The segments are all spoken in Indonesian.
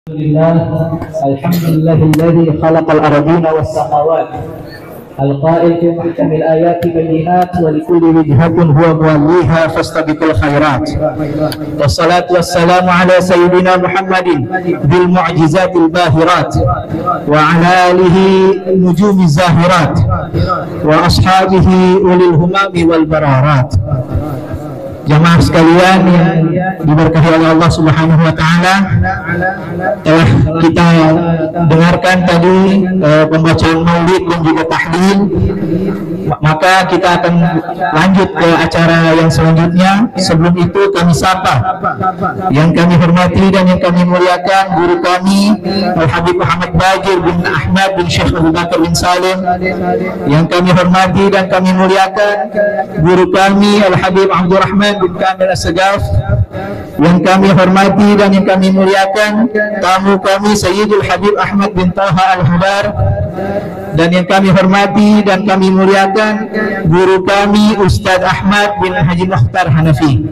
لله الحمد لله الذي خلق الأرضين والسماوات القائل في محكم الآيات بينات ولكل وجهة هو موليها فاستبقوا الخيرات والصلاة والسلام على سيدنا محمد ذي المعجزات الباهرات وعلى آله نجوم الزاهرات وأصحابه أولي الهمام والبرارات. Jamaah sekalian yang diberkahi oleh Allah Subhanahu wa taala, telah kita dengarkan tadi pembacaan maulid dan juga tahlil. Maka kita akan lanjut ke acara yang selanjutnya. Sebelum itu kami sapa yang kami hormati dan yang kami muliakan guru kami Al-Habib Muhammad Bagir bin Ahmad bin Syekh Abu Bakar bin Salim. Yang kami hormati dan kami muliakan guru kami Al-Habib Abdurrahman bin Kamil As-Sagaf. Yang kami hormati dan yang kami muliakan tamu kami Sayyidul Habib Ahmad bin Taha Al-Hudar. Dan yang kami hormati dan kami muliakan guru kami Ustadz Ahmad bin Haji Mukhtar Hanafi.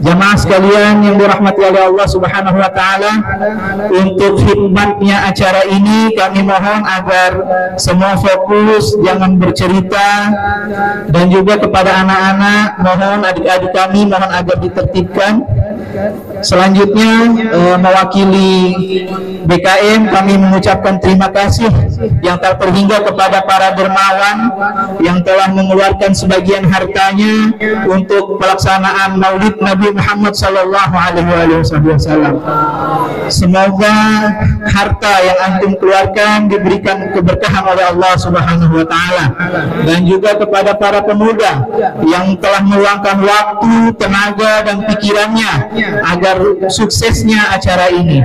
Jamaah sekalian yang dirahmati oleh Allah Subhanahu wa taala, untuk hikmatnya acara ini kami mohon agar semua fokus, jangan bercerita, dan juga kepada anak-anak mohon, adik-adik kami mohon agar ditertibkan. Selanjutnya mewakili BKM kami mengucapkan terima kasih yang tak terhingga kepada para dermawan yang telah mengeluarkan sebagian hartanya untuk pelaksanaan Maulid Nabi Muhammad sallallahu alaihi wasallam. Semoga harta yang antum keluarkan diberikan keberkahan oleh Allah Subhanahu wa taala, dan juga kepada para pemuda yang telah meluangkan waktu, tenaga dan pikirannya agar suksesnya acara ini.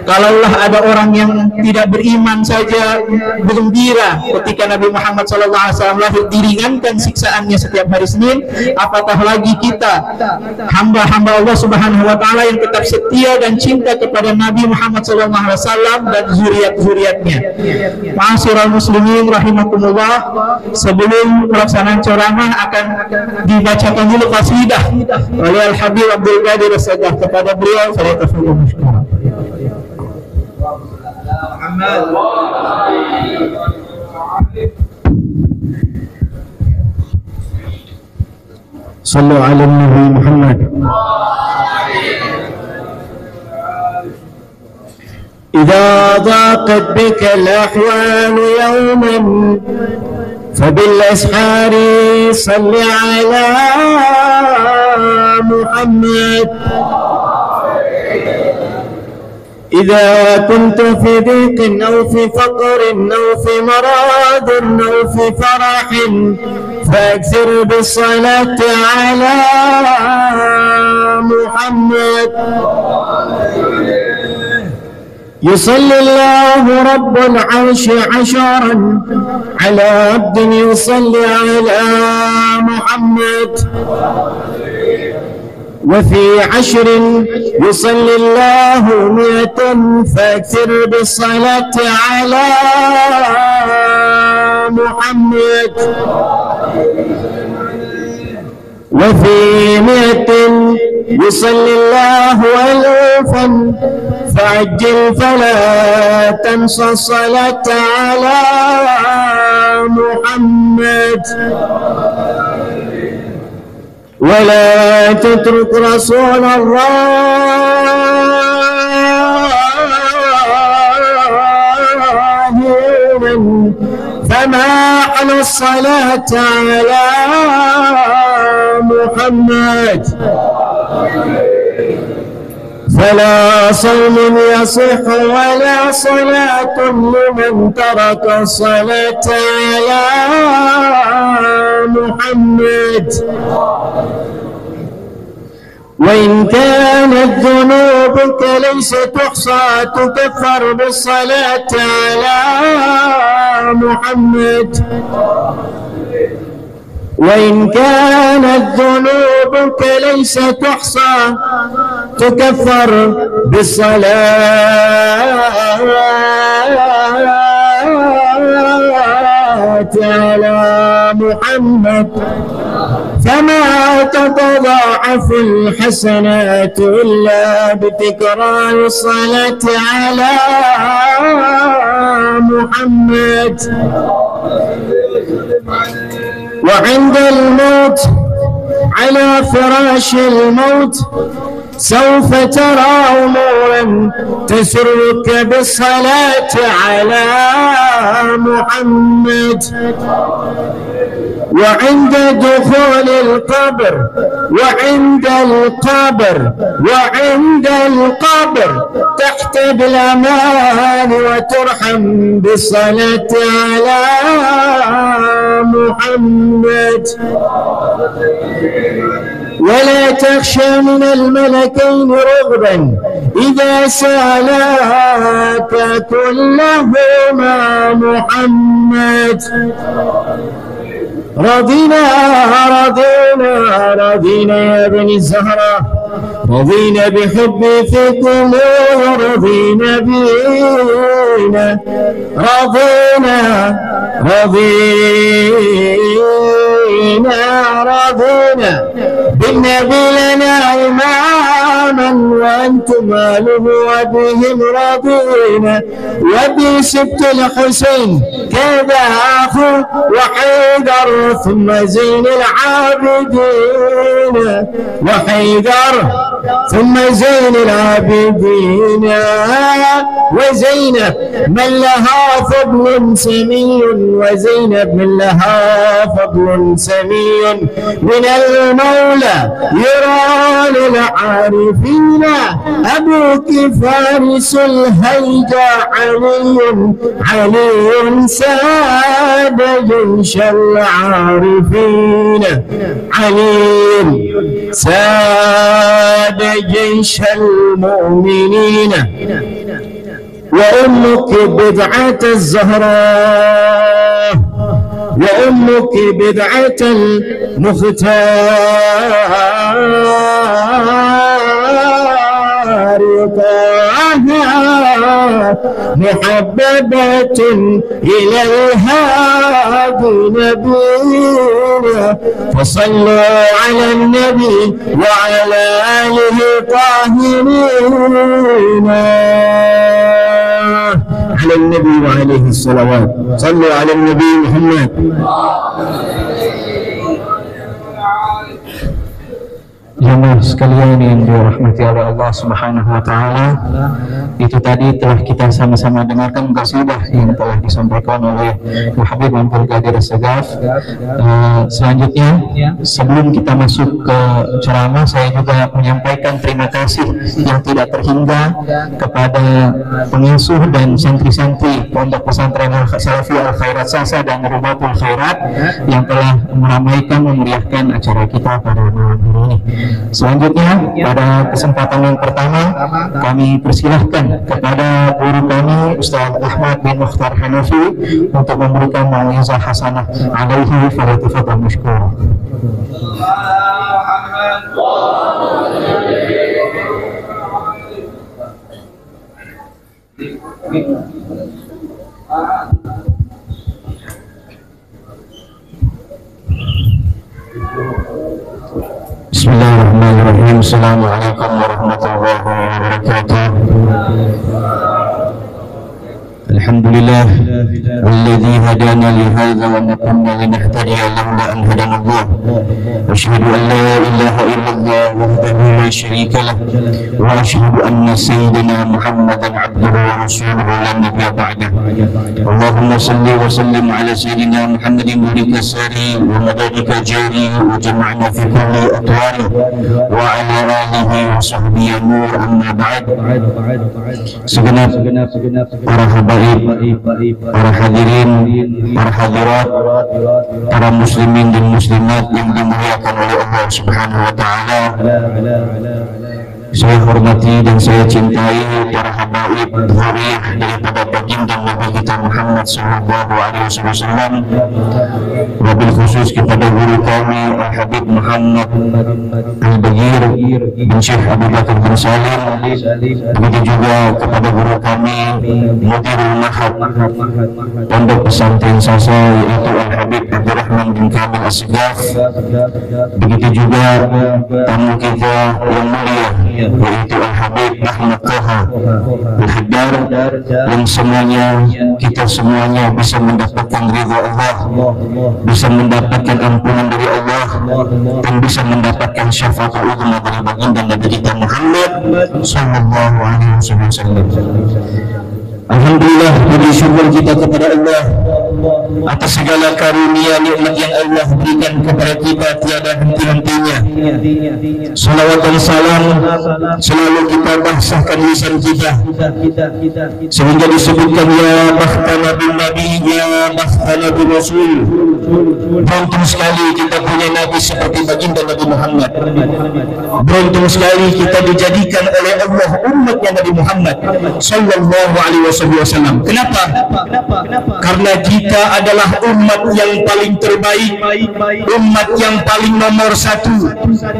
Kalaulah ada orang yang tidak beriman saja bergembira ketika Nabi Muhammad SAW lahir diringankan siksaannya setiap hari Senin, apatah lagi kita hamba-hamba Allah Subhanahu wa taala yang tetap setia dan cinta kepada Nabi Muhammad SAW dan zuriat-zuriatnya. Ma'asyiral muslimin rahimakumullah, sebelum pelaksanaan ceramah akan dibacakan dulu qasidah oleh Al-Habib Abdul Qadir As-Sagaf. Kepada beliau saya tafadhol masykurah. Sallu ala Nabi Muhammad. إذا ضاقت بك الأحوال يوما فبالأسحار صل على محمد. إذا كنت في ضيق أو في فقر أو في مرض أو في فرح فأكثر بالصلاة على محمد. يصلي الله رب العرش عشرا على عبد يصلي على محمد. وفي عشر يصلي الله 100 فاكثر بالصلاة على محمد. وفي 100 يصلي الله 1000 فعجل فلا تنسى الصلاة على محمد. ولا تترك رسول الله فما على الصلاة على محمد. فلا صوم يصح ولا صلاة لمن ترك الصلاة على محمد. وإن كانت ذنوبك ليس تحصى تكفر بالصلاة على محمد. وإن كانت ذنوبك ليس تحصى تكفر بالصلاة على محمد. فما تتضاعف الحسنات إلا بتكرار الصلاة على محمد. وعند الموت على فراش الموت سوف ترى أمورا تسرك بالصلاة على محمد. وعند دخول القبر وعند القبر تحت بالأمان وترحم بالصلاة على محمد. ولا تخشى من الملكين رغبا إذا سالاك كلهما محمد. رضينا يا بني الزهراء، رضينا بحبي فيكم، رضينا بالنبي لنا إماما وأنتم آله وبهم رضينا. وبسبت الحسين كذا أخو وحيدر ثم زين العابدين، ثم زين العابدين. وزينب من لها فضل سمي، وزينب من لها فضل سمي من المولى يرى للعارفين. أبوك فارس الهيجا علي ساد جيش العارفين، علي ساد جيش المؤمنين. وأمك بدعة الزهراء، وأمك بدعة المختار محببة إلى الهادي نبينا. فصلوا على النبي وعلى آله طاهرين. على النبي وعليه الصلوات. صلوا على النبي محمد. Jemaah sekalian yang dirahmati oleh Allah Subhanahu wa Ta'ala, itu tadi telah kita sama-sama dengarkan qasidah yang telah disampaikan oleh Habib Abdul Qadir As-Sagaf. Selanjutnya, sebelum kita masuk ke ceramah, saya juga menyampaikan terima kasih yang tidak terhingga kepada pengasuh dan santri-santri Pondok Pesantren Salafi Al-Khairat Sasa dan Rubatul Khairat yang telah meramaikan, memeriahkan acara kita pada malam hari ini. Selanjutnya, pada kesempatan yang pertama, kami persilahkan kepada guru kami Ustaz Ahmad bin Mukhtar Hanafi untuk memberikan mau'izah hasanah alaihi, falyatafadhal mashkur. Bismillahirrahmanirrahim. Assalamualaikum warahmatullahi wabarakatuh. Alhamdulillah alladzi hadana li hadza wa ma kunna linahtadiya lawla an hadana Allah. Asyhadu an la ilaha illallah wahdahu la syarika lah wa asyhadu anna sayyidina Muhammadan abduhu wa rasuluhu la nabiyya ba'dah. Allahumma salli wa sallim ala sayyidina Muhammadin mulika sari wa madadika jari wa jama'na fi kulli atwari wa ala alihi wa sahbihi nur, amma ba'd. Segenap para habaib, para hadirin, para hadirat, para muslimin dan muslimat yang dimuliakan oleh Allah Subhanahu wa Ta'ala, saya hormati dan saya cintai para habaib dzurriyyah daripada baginda Nabi kita Muhammad sallallahu alaihi wasallam, wabil khusus kepada guru kami Al-Habib Muhammad Al-Bagir bin Syekh Abu Bakar bin Salim, begitu juga kepada guru kami Mudirul Mahad Pondok Pesantren Sasa, yaitu Al-Habib Abdurrahman bin Kamil As-Segaf. Begitu juga tamu kita yang mulia, yaitu Al-Habib Ahmad Toha Al-Haddar, yang semuanya, kita semuanya bisa mendapatkan ridha Allah, bisa mendapatkan ampunan dari Allah, dan bisa mendapatkan syafaat uzma dari baginda Nabi kita Muhammad sallallahu alaihi wasallam. Alhamdulillah, puji syukur kita kepada Allah atas segala karunia nikmat yang Allah berikan kepada kita tiada henti-hentinya. Salawat dan salam selalu kita bahasahkan lisan kita sehingga disebutkan ya bakhtana bin nabi, ya bakhtana bin rasul. Beruntung sekali kita punya nabi seperti baginda Nabi Muhammad. Beruntung sekali kita dijadikan oleh Allah umatnya Nabi Muhammad sallallahu alaihi wasallam. Kenapa? Karena kita adalah umat yang paling terbaik, umat yang paling nomor satu,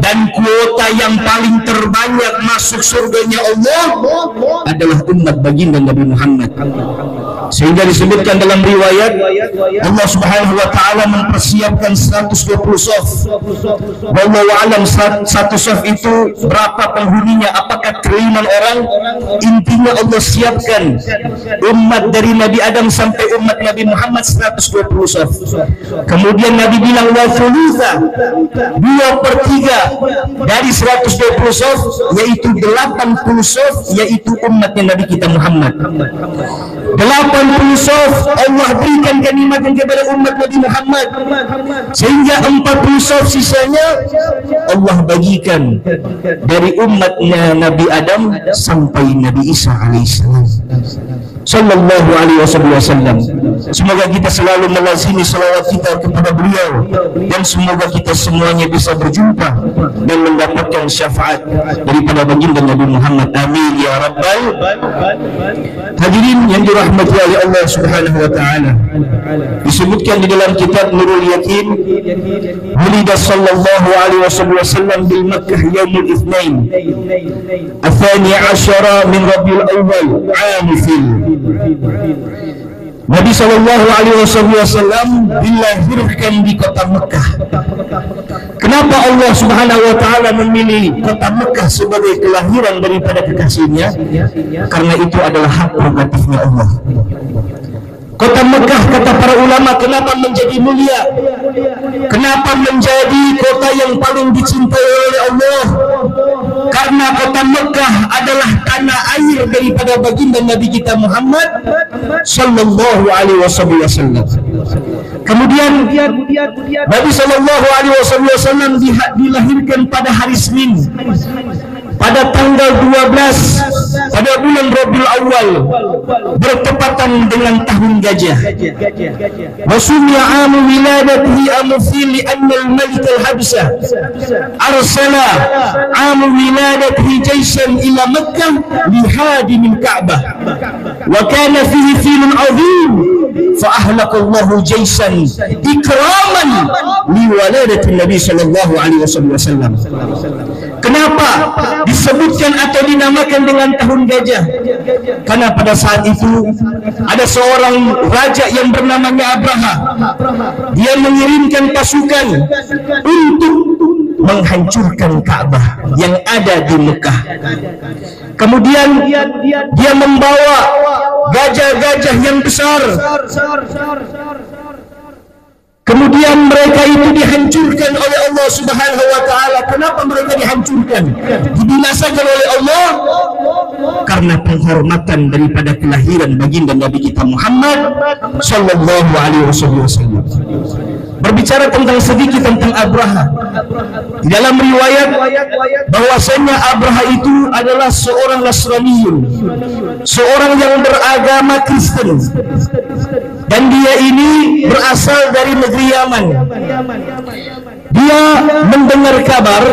dan kuota yang paling terbanyak masuk surganya Allah adalah umat baginda Nabi Muhammad. Sehingga disebutkan dalam riwayat, Allah Subhanahu wa taala mempersiapkan 120 shaf. Wallahu alam satu shaf itu berapa penghuninya, apakah triliunan orang? Intinya Allah siapkan umat dari Nabi Adam sampai umat Nabi Muhammad 120 shaf. Kemudian Nabi bilang wa thulutha, 2/3 dari 120 shaf, yaitu 80 shaf, yaitu umatnya Nabi kita Muhammad. 80 shaf Allah berikan kenikmatan kepada umat Nabi Muhammad, sehingga 40 shaf sisanya Allah bagikan dari umatnya Nabi Adam sampai Nabi Isa alaihissalam sallallahu alaihi wasallam. Semoga kita selalu melazimi salawat kita kepada beliau, dan semoga kita semuanya bisa berjumpa dan mendapatkan syafaat daripada baginda Nabi Muhammad. Amin ya rabbal. Hadirin yang dirahmati oleh Allah Subhanahu wa taala, disebutkan di dalam kitab Nurul Yakin, Wulida sallallahu alaihi wasallam bil Makkah yaumul Itsnain Athani Asyara min Rabiul Awal Amifil. Nabi sallallahu alaihi wasallam dilahirkan di kota Mekah. Kenapa Allah Subhanahu wa taala memilih kota Mekah sebagai kelahiran daripada kekasihnya? Karena itu adalah hak prerogatifnya Allah. Kota Mekah, kata para ulama, kenapa menjadi mulia? Kenapa menjadi kota yang paling dicintai oleh Allah? Karena kota Mekah adalah tanah air daripada baginda Nabi kita Muhammad sallallahu alaihi wasallam. Kemudian Nabi sallallahu alaihi wasallam dilahirkan pada hari Senin, pada tanggal 12 pada bulan Rabiul Awal, bertepatan dengan tahun gajah. Wasumya amu wiladatihi amufil lianna al-malik al-habsah arsala amu wiladatihi jaysan ila Makkah lihadi min Ka'bah wa kana fihi filun azim fa ahlakallahu jaysan ikraman li waladati Nabi sallallahu alaihi wasallam. Kenapa disebutkan atau dinamakan dengan tahun gajah? Karena pada saat itu ada seorang raja yang bernamanya Abraha. Dia mengirimkan pasukan untuk menghancurkan Ka'bah yang ada di Mekah. Kemudian dia membawa gajah-gajah yang besar. Kemudian mereka itu dihancurkan oleh Allah Subhanahu wa taala. Kenapa mereka dihancurkan, dibinasakan oleh Allah? Karena penghormatan daripada kelahiran baginda Nabi kita Muhammad sallallahu alaihi wasallam. Berbicara sedikit tentang Abraha. Di dalam riwayat bahwasanya Abraha itu adalah seorang Nasraniyun, seorang yang beragama Kristen. Dan dia ini berasal dari negeri Yaman. Dia mendengar kabar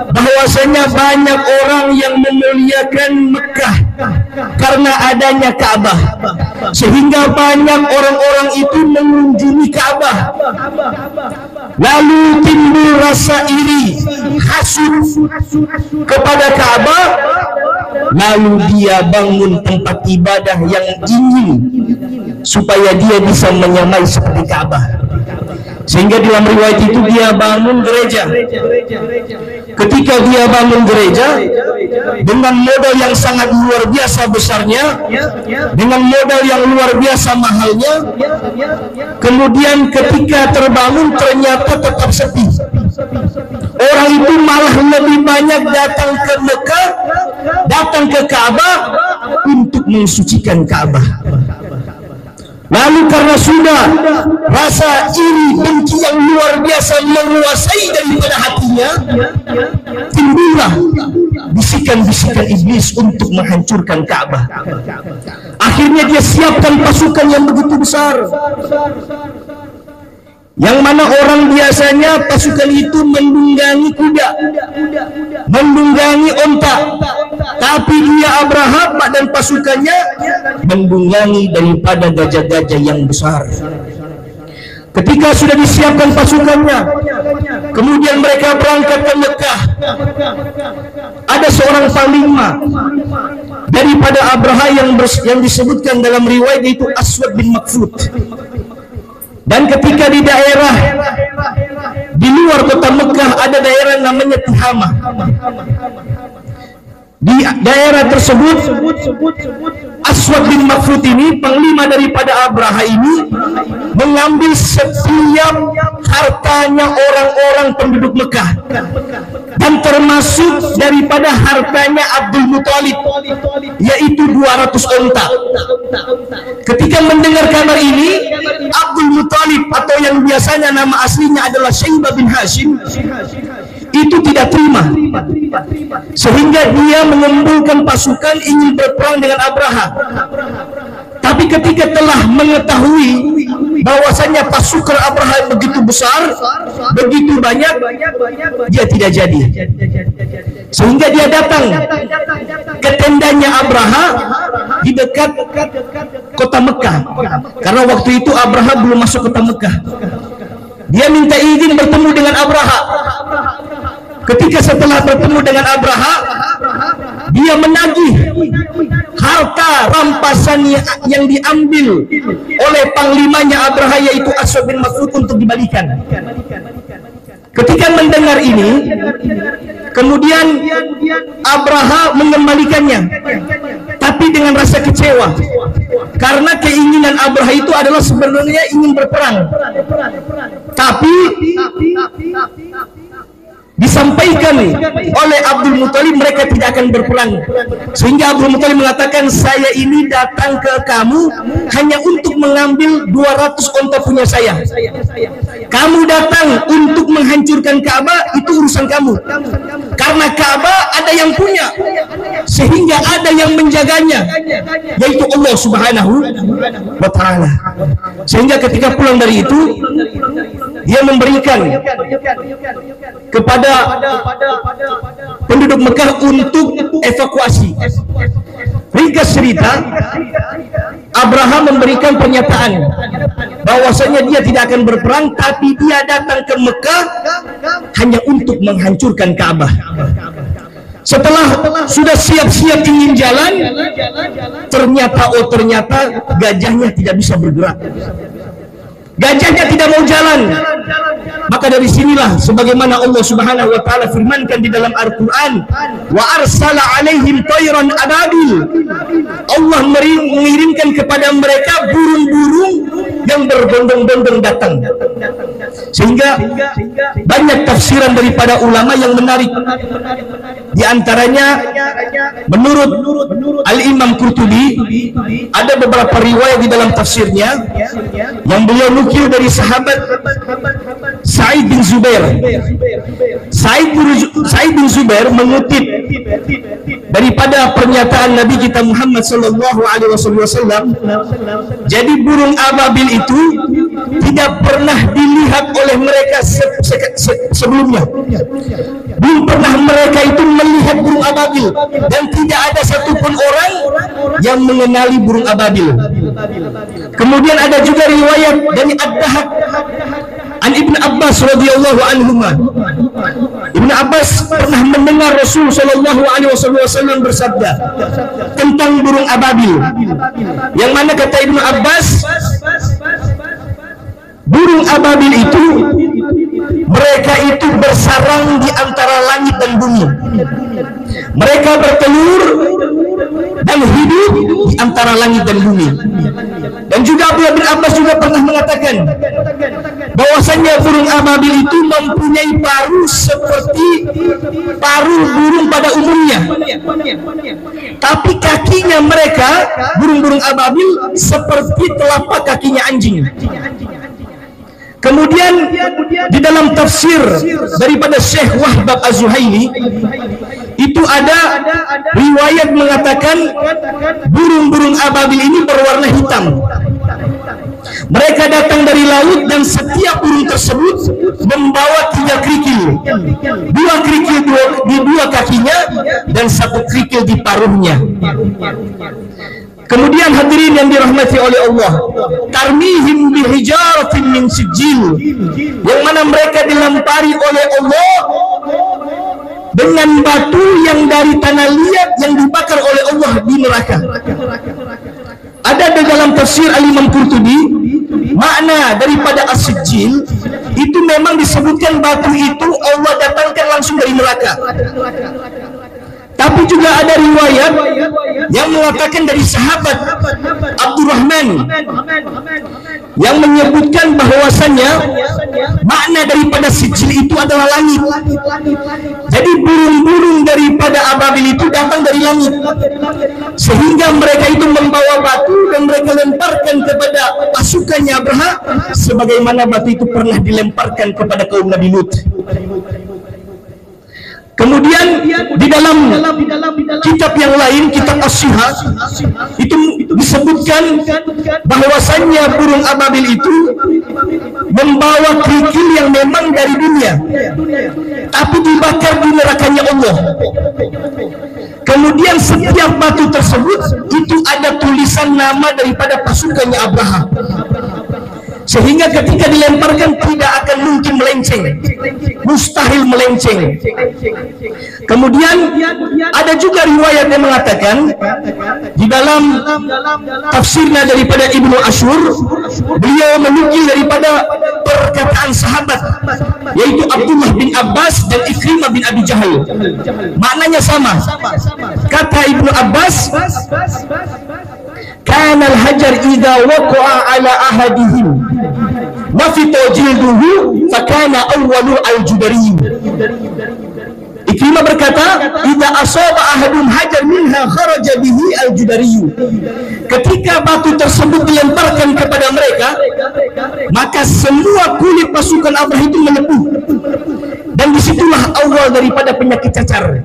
bahwasanya banyak orang yang memuliakan Mekah karena adanya Ka'bah, sehingga banyak orang-orang itu mengunjungi Ka'bah. Lalu timbul rasa iri, hasud kepada Ka'bah, lalu dia bangun tempat ibadah yang ingin supaya dia bisa menyamai seperti Ka'bah. Sehingga dalam riwayat itu dia bangun gereja. Ketika dia bangun gereja dengan modal yang sangat luar biasa besarnya, dengan modal yang luar biasa mahalnya, kemudian ketika terbangun ternyata tetap sepi. Orang itu malah lebih banyak datang ke Mekah, datang ke Ka'bah untuk mensucikan Ka'bah. Lalu karena sudah rasa iri benci yang luar biasa menguasai daripada hatinya, timbullah bisikan-bisikan iblis untuk menghancurkan Ka'bah. Akhirnya dia siapkan pasukan yang begitu besar, yang mana orang biasanya pasukan itu mendunggangi kuda, mendunggangi onta, tapi dia Abraha dan pasukannya mendunggangi daripada gajah-gajah yang besar. Ketika sudah disiapkan pasukannya, kemudian mereka berangkat ke Mekah. Ada seorang panglima daripada Abraha yang disebutkan dalam riwayat, yaitu Aswad bin Makfud. Dan ketika di daerah di luar kota Mekah ada daerah namanya Tihamah. Di daerah tersebut Aswad bin Makfud ini, panglima daripada Abraha ini, mengambil setiap hartanya orang-orang penduduk Mekah, dan termasuk daripada hartanya Abdul Muthalib, yaitu 200 onta. Ketika mendengar kabar ini, Abdul Muthalib atau yang biasanya nama aslinya adalah Syaibah bin Hashim itu tidak terima, sehingga dia mengumpulkan pasukan ingin berperang dengan Abraha. Tapi ketika telah mengetahui bahwasanya pasukan Abraha begitu besar, begitu banyak, dia tidak jadi. Sehingga dia datang ke tendanya Abraha di dekat kota Mekah, karena waktu itu Abraha belum masuk kota Mekah. Dia minta izin bertemu dengan Abraha. Ketika setelah bertemu dengan Abraha, dia menagih harta rampasan yang diambil oleh panglimanya Abraha, yaitu Aswad bin Makfud, untuk dibalikan. Ketika mendengar ini, kemudian Abraha mengembalikannya, tapi dengan rasa kecewa, karena keinginan Abraha itu adalah sebenarnya ingin berperang, tapi disampaikan oleh Abdul Muthalib mereka tidak akan berperang. Sehingga Abdul Muthalib mengatakan, saya ini datang ke kamu hanya untuk mengambil 200 onta punya saya. Kamu datang untuk menghancurkan Ka'bah, itu urusan kamu. Karena Ka'bah ada yang punya, sehingga ada yang menjaganya, yaitu Allah Subhanahu wa Ta'ala. Sehingga ketika pulang dari itu, dia memberikan kepada penduduk Mekah untuk evakuasi. Ringkas cerita, Abraha memberikan pernyataan bahwasanya dia tidak akan berperang, tapi dia datang ke Mekah hanya untuk menghancurkan Ka'bah. Setelah sudah siap-siap ingin jalan, ternyata gajahnya tidak bisa bergerak. Gajahnya tidak mau jalan. Maka dari sinilah sebagaimana Allah Subhanahu wa Ta'ala firmankan di dalam Al-Quran, wa arsala alaihim tayran ababil. Allah mengirimkan kepada mereka burung-burung yang berbondong-bondong datang. Sehingga banyak tafsiran daripada ulama yang menarik. Di antaranya menurut Al-Imam Qurtubi, ada beberapa riwayat di dalam tafsirnya yang beliau nukil dari sahabat Sa'id bin Zubair. Sa'id bin Zubair mengutip daripada pernyataan Nabi kita Muhammad sallallahu alaihi wasallam, jadi burung ababil itu tidak pernah dilihat oleh mereka sebelumnya. Belum pernah mereka itu melihat burung ababil, dan tidak ada satupun orang yang mengenali burung ababil. Kemudian ada juga riwayat dari Ad-Dahak an Ibn Abbas radhiyallahu anhuma. Ibnu Abbas pernah mendengar Rasul Shallallahu Alaihi Wasallam bersabda tentang burung ababil, yang mana kata Ibnu Abbas, burung ababil itu mereka itu bersarang di antara langit dan bumi. Mereka bertelur dan hidup di antara langit dan bumi. Dan juga Abdullah bin Abbas juga pernah mengatakan bahwasanya burung ababil itu mempunyai paruh seperti paruh burung pada umumnya, tapi kakinya mereka, burung-burung ababil, seperti telapak kakinya anjing. Kemudian di dalam tafsir daripada Syekh Wahbab Az-Zuhaili itu ada riwayat mengatakan burung-burung ababil ini berwarna hitam. Mereka datang dari laut dan setiap burung tersebut membawa 3 kerikil, 2 kerikil di 2 kakinya dan 1 kerikil di paruhnya. Kemudian hadirin yang dirahmati oleh Allah, tarmihim bihijaratin min sijil, yang mana mereka dilempari oleh Allah dengan batu yang dari tanah liat yang dibakar oleh Allah di neraka. Ada di dalam tafsir Al-Imam Qurtubi, makna daripada as-sijil itu memang disebutkan batu itu Allah datangkan langsung dari neraka. Tapi juga ada riwayat yang mengatakan dari sahabat Abdurrahman yang menyebutkan bahwasannya makna daripada sijil itu adalah langit. Jadi burung-burung daripada ababil itu datang dari langit, sehingga mereka itu membawa batu dan mereka lemparkan kepada pasukannya Abraha, sebagaimana batu itu pernah dilemparkan kepada kaum Nabi Lut. Kemudian di dalam kitab yang lain, kitab As-Sihah, itu disebutkan bahwasannya burung ababil itu membawa kerikil yang memang dari dunia, tapi dibakar di nerakanya Allah. Kemudian setiap batu tersebut itu ada tulisan nama daripada pasukannya Abraha, sehingga ketika dilemparkan tidak akan mungkin melenceng, mustahil melenceng. Kemudian ada juga riwayat yang mengatakan di dalam tafsirnya daripada Ibnu Ashur, beliau menukil daripada perkataan sahabat yaitu Abdullah bin Abbas dan Ikrimah bin Abi Jahal, maknanya sama. Kata Ibnu Abbas, kanal hajar idza waqa'a ala ahadihim nafita jilduhu fakana awwalu al-judari. Ikrimah berkata, idza asaba ahadum hajar minha kharaja bihi al-judari. Ketika batu tersebut dilemparkan kepada mereka, maka semua kulit pasukan Abraha itu melepuh, dan disitulah awal daripada penyakit cacar.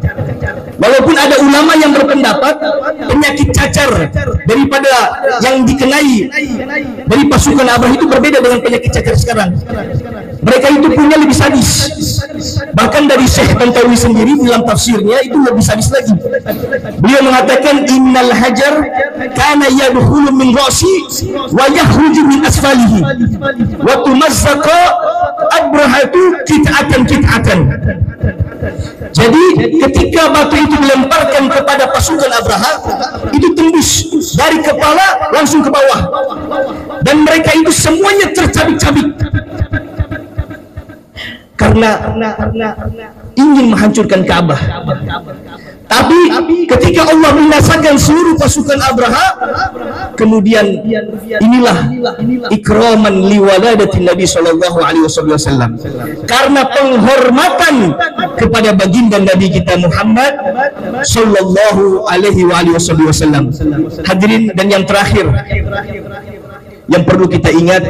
Walaupun ada ulama yang berpendapat penyakit cacar daripada yang dikenai dari pasukan Abraha itu berbeda dengan penyakit cacar sekarang. Mereka itu punya lebih sadis. Bahkan dari Syekh Tantawi sendiri dalam tafsirnya itu lebih sadis lagi. Beliau mengatakan innal hajar kana yadkhulu min ra'si wa yakhruju min asfalihi wa tumazzaqa abrahatu kit'atan. Jadi ketika batu itu dilemparkan kepada pasukan Abraha, itu tembus dari kepala langsung ke bawah, dan mereka itu semuanya tercabik-cabik karena ingin menghancurkan Ka'bah. Tapi ketika Allah binasakan seluruh pasukan Abraha, kemudian inilah ikraman liwaladati Nabi sallallahu alaihi wasallam, karena penghormatan kepada baginda Nabi kita Muhammad sallallahu alaihi wasallam. Hadirin, dan yang terakhir yang perlu kita ingat,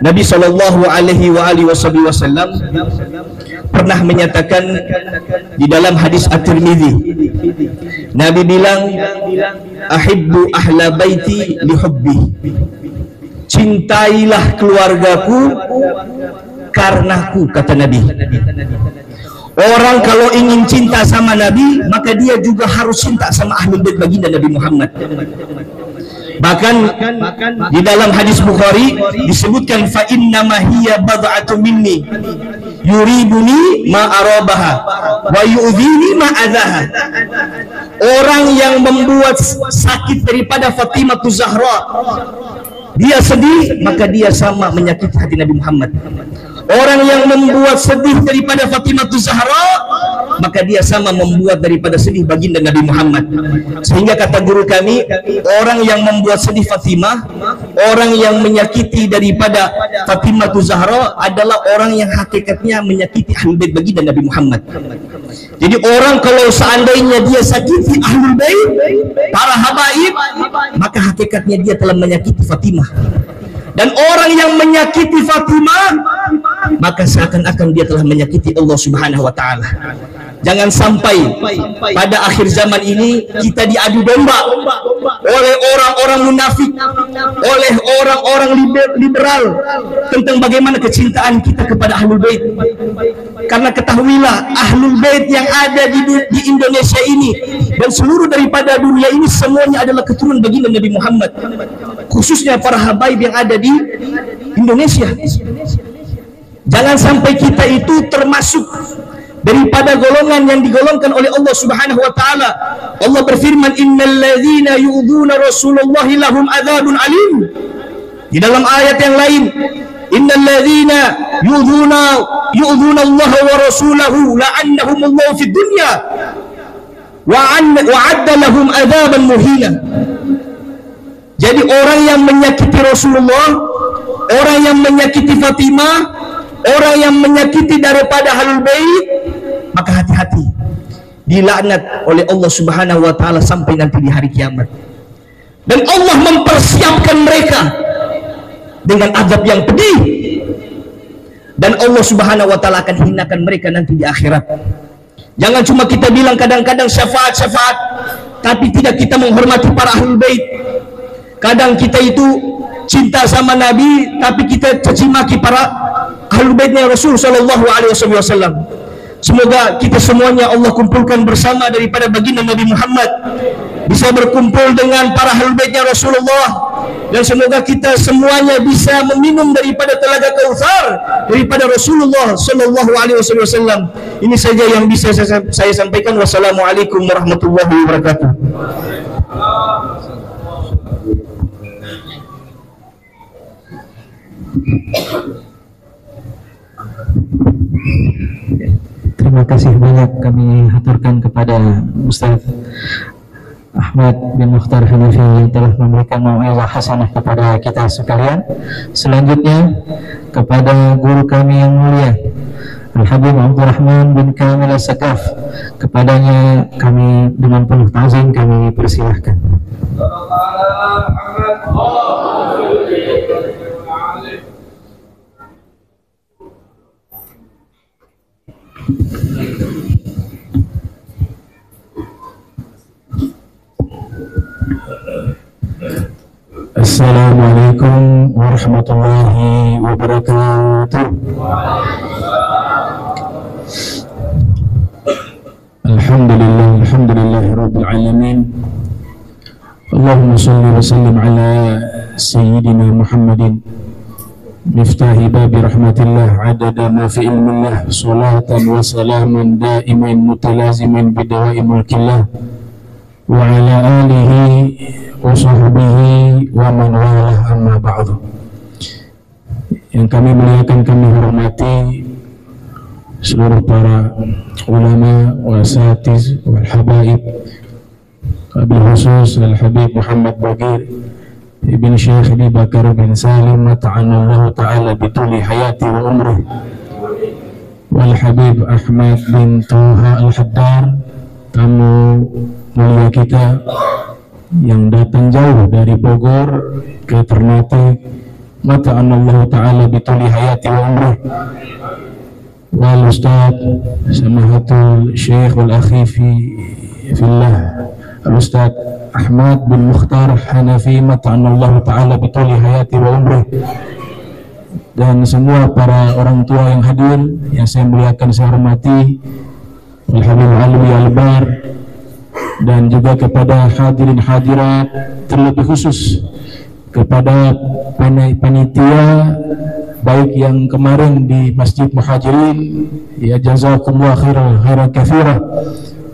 Nabi sallallahu alaihi wasallam pernah menyatakan di dalam hadis At-Tirmidzi, Nabi bilang, ahibbu ahla baiti li hubbi, cintailah keluargaku karenaku, kata Nabi. Orang kalau ingin cinta sama Nabi, maka dia juga harus cinta sama ahlul bait baginda Nabi Muhammad. Bahkan di dalam hadis Bukhari disebutkan fa inna ma hiya bad'atu minni, Yuribuni ma arabaha wa yu'dhini ma adzaha. Orang yang membuat sakit daripada Fatimah Zahra, dia sedih, maka dia sama menyakiti hati Nabi Muhammad. Orang yang membuat sedih daripada Fatimah Zahra, maka dia sama membuat daripada sedih baginda Nabi Muhammad. Sehingga kata guru kami, orang yang membuat sedih Fatimah, orang yang menyakiti daripada Fatimah Zahra adalah orang yang hakikatnya menyakiti Ahlul Bait baginda Nabi Muhammad. Jadi orang kalau seandainya dia sakiti Ahlul Bait, para habaib, maka hakikatnya dia telah menyakiti Fatimah. Dan orang yang menyakiti Fatimah, maka seakan-akan dia telah menyakiti Allah Subhanahu wa taala. Jangan sampai pada akhir zaman ini kita diadu domba oleh orang-orang munafik, oleh orang-orang liberal tentang bagaimana kecintaan kita kepada Ahlul Bait. Karena ketahuilah, Ahlul Bait yang ada di Indonesia ini dan seluruh daripada dunia ini semuanya adalah keturunan baginda Nabi Muhammad, khususnya para habaib yang ada di Indonesia. Jangan sampai kita itu termasuk daripada golongan yang digolongkan oleh Allah Subhanahu wa taala. Allah berfirman, innalladzina yu'dzuna rasulullahi lahum adzabun alim. Di dalam ayat yang lain, innalladzina yu'dzuna Allah wa rasulahu la'annahumullahu fid dunya wa'adda lahum adzaban muhina. Jadi orang yang menyakiti Rasulullah, orang yang menyakiti Fatimah, orang yang menyakiti daripada Ahlul Bait, maka hati-hati, dilaknat oleh Allah Subhanahu wa taala sampai nanti di hari kiamat. Dan Allah mempersiapkan mereka dengan azab yang pedih. Dan Allah Subhanahu wa taala akan hinakan mereka nanti di akhirat. Jangan cuma kita bilang kadang-kadang syafaat, tapi tidak kita menghormati para Ahlul Bait. Kadang kita itu cinta sama Nabi, tapi kita caci maki para Ahlul Baitnya Rasul sallallahu alaihi wasallam. Semoga kita semuanya Allah kumpulkan bersama daripada baginda Nabi Muhammad, bisa berkumpul dengan para Ahlul Baitnya Rasulullah, dan semoga kita semuanya bisa meminum daripada telaga Kautsar daripada Rasulullah sallallahu alaihi wasallam. Ini saja yang bisa saya sampaikan. Wassalamualaikum warahmatullahi wabarakatuh. Terima kasih banyak kami haturkan kepada Ustaz Ahmad bin Mukhtar Hanafi yang telah memberikan mau'izah hasanah kepada kita sekalian. Selanjutnya kepada guru kami yang mulia Al-Habib Abdurrahman bin Kamil As-Sakaf, kepadanya kami dengan penuh ta'zim kami persilahkan. Assalamualaikum warahmatullahi wabarakatuh. Alhamdulillah rabbil alamin. Allahumma salli wa sallim ala sayyidina Muhammadin miftahi babi rahmatillah adada ma fi ilmillah, salatan wa salaman daiman mutalaziman bidawai mulkillah wa ala alihi wa sahbihi wa man walah, amma ba'du. Yang kami muliakan, kami hormati seluruh para ulama wa asatiz wal habaib, wabil khusus Al-Habib Muhammad Bagir Ibn Syekh Abi Bakar bin Salim mata'anallahu ta'ala bituli hayati wa umrih, wal Habib Ahmad bin Toha Al-Haddar, tamu mulia kita yang datang jauh dari Bogor ke Ternate, mata'anallahu ta'ala bituli hayati wa umrih, wal Ustaz Samahatul Syekh wal Akhi fillah Al-Ustaz Ahmad bin Mukhtar Hanafi mata'anallahu ta'ala bituli hayati wa umrih, dan semua para orang tua yang hadir yang saya muliakan, saya hormati, Al-Habib Alwi Al-Bar, dan juga kepada hadirin hadirat, terlebih khusus kepada panitia baik yang kemarin di Masjid Muhajirin, ya jazakumullah khairan katsira,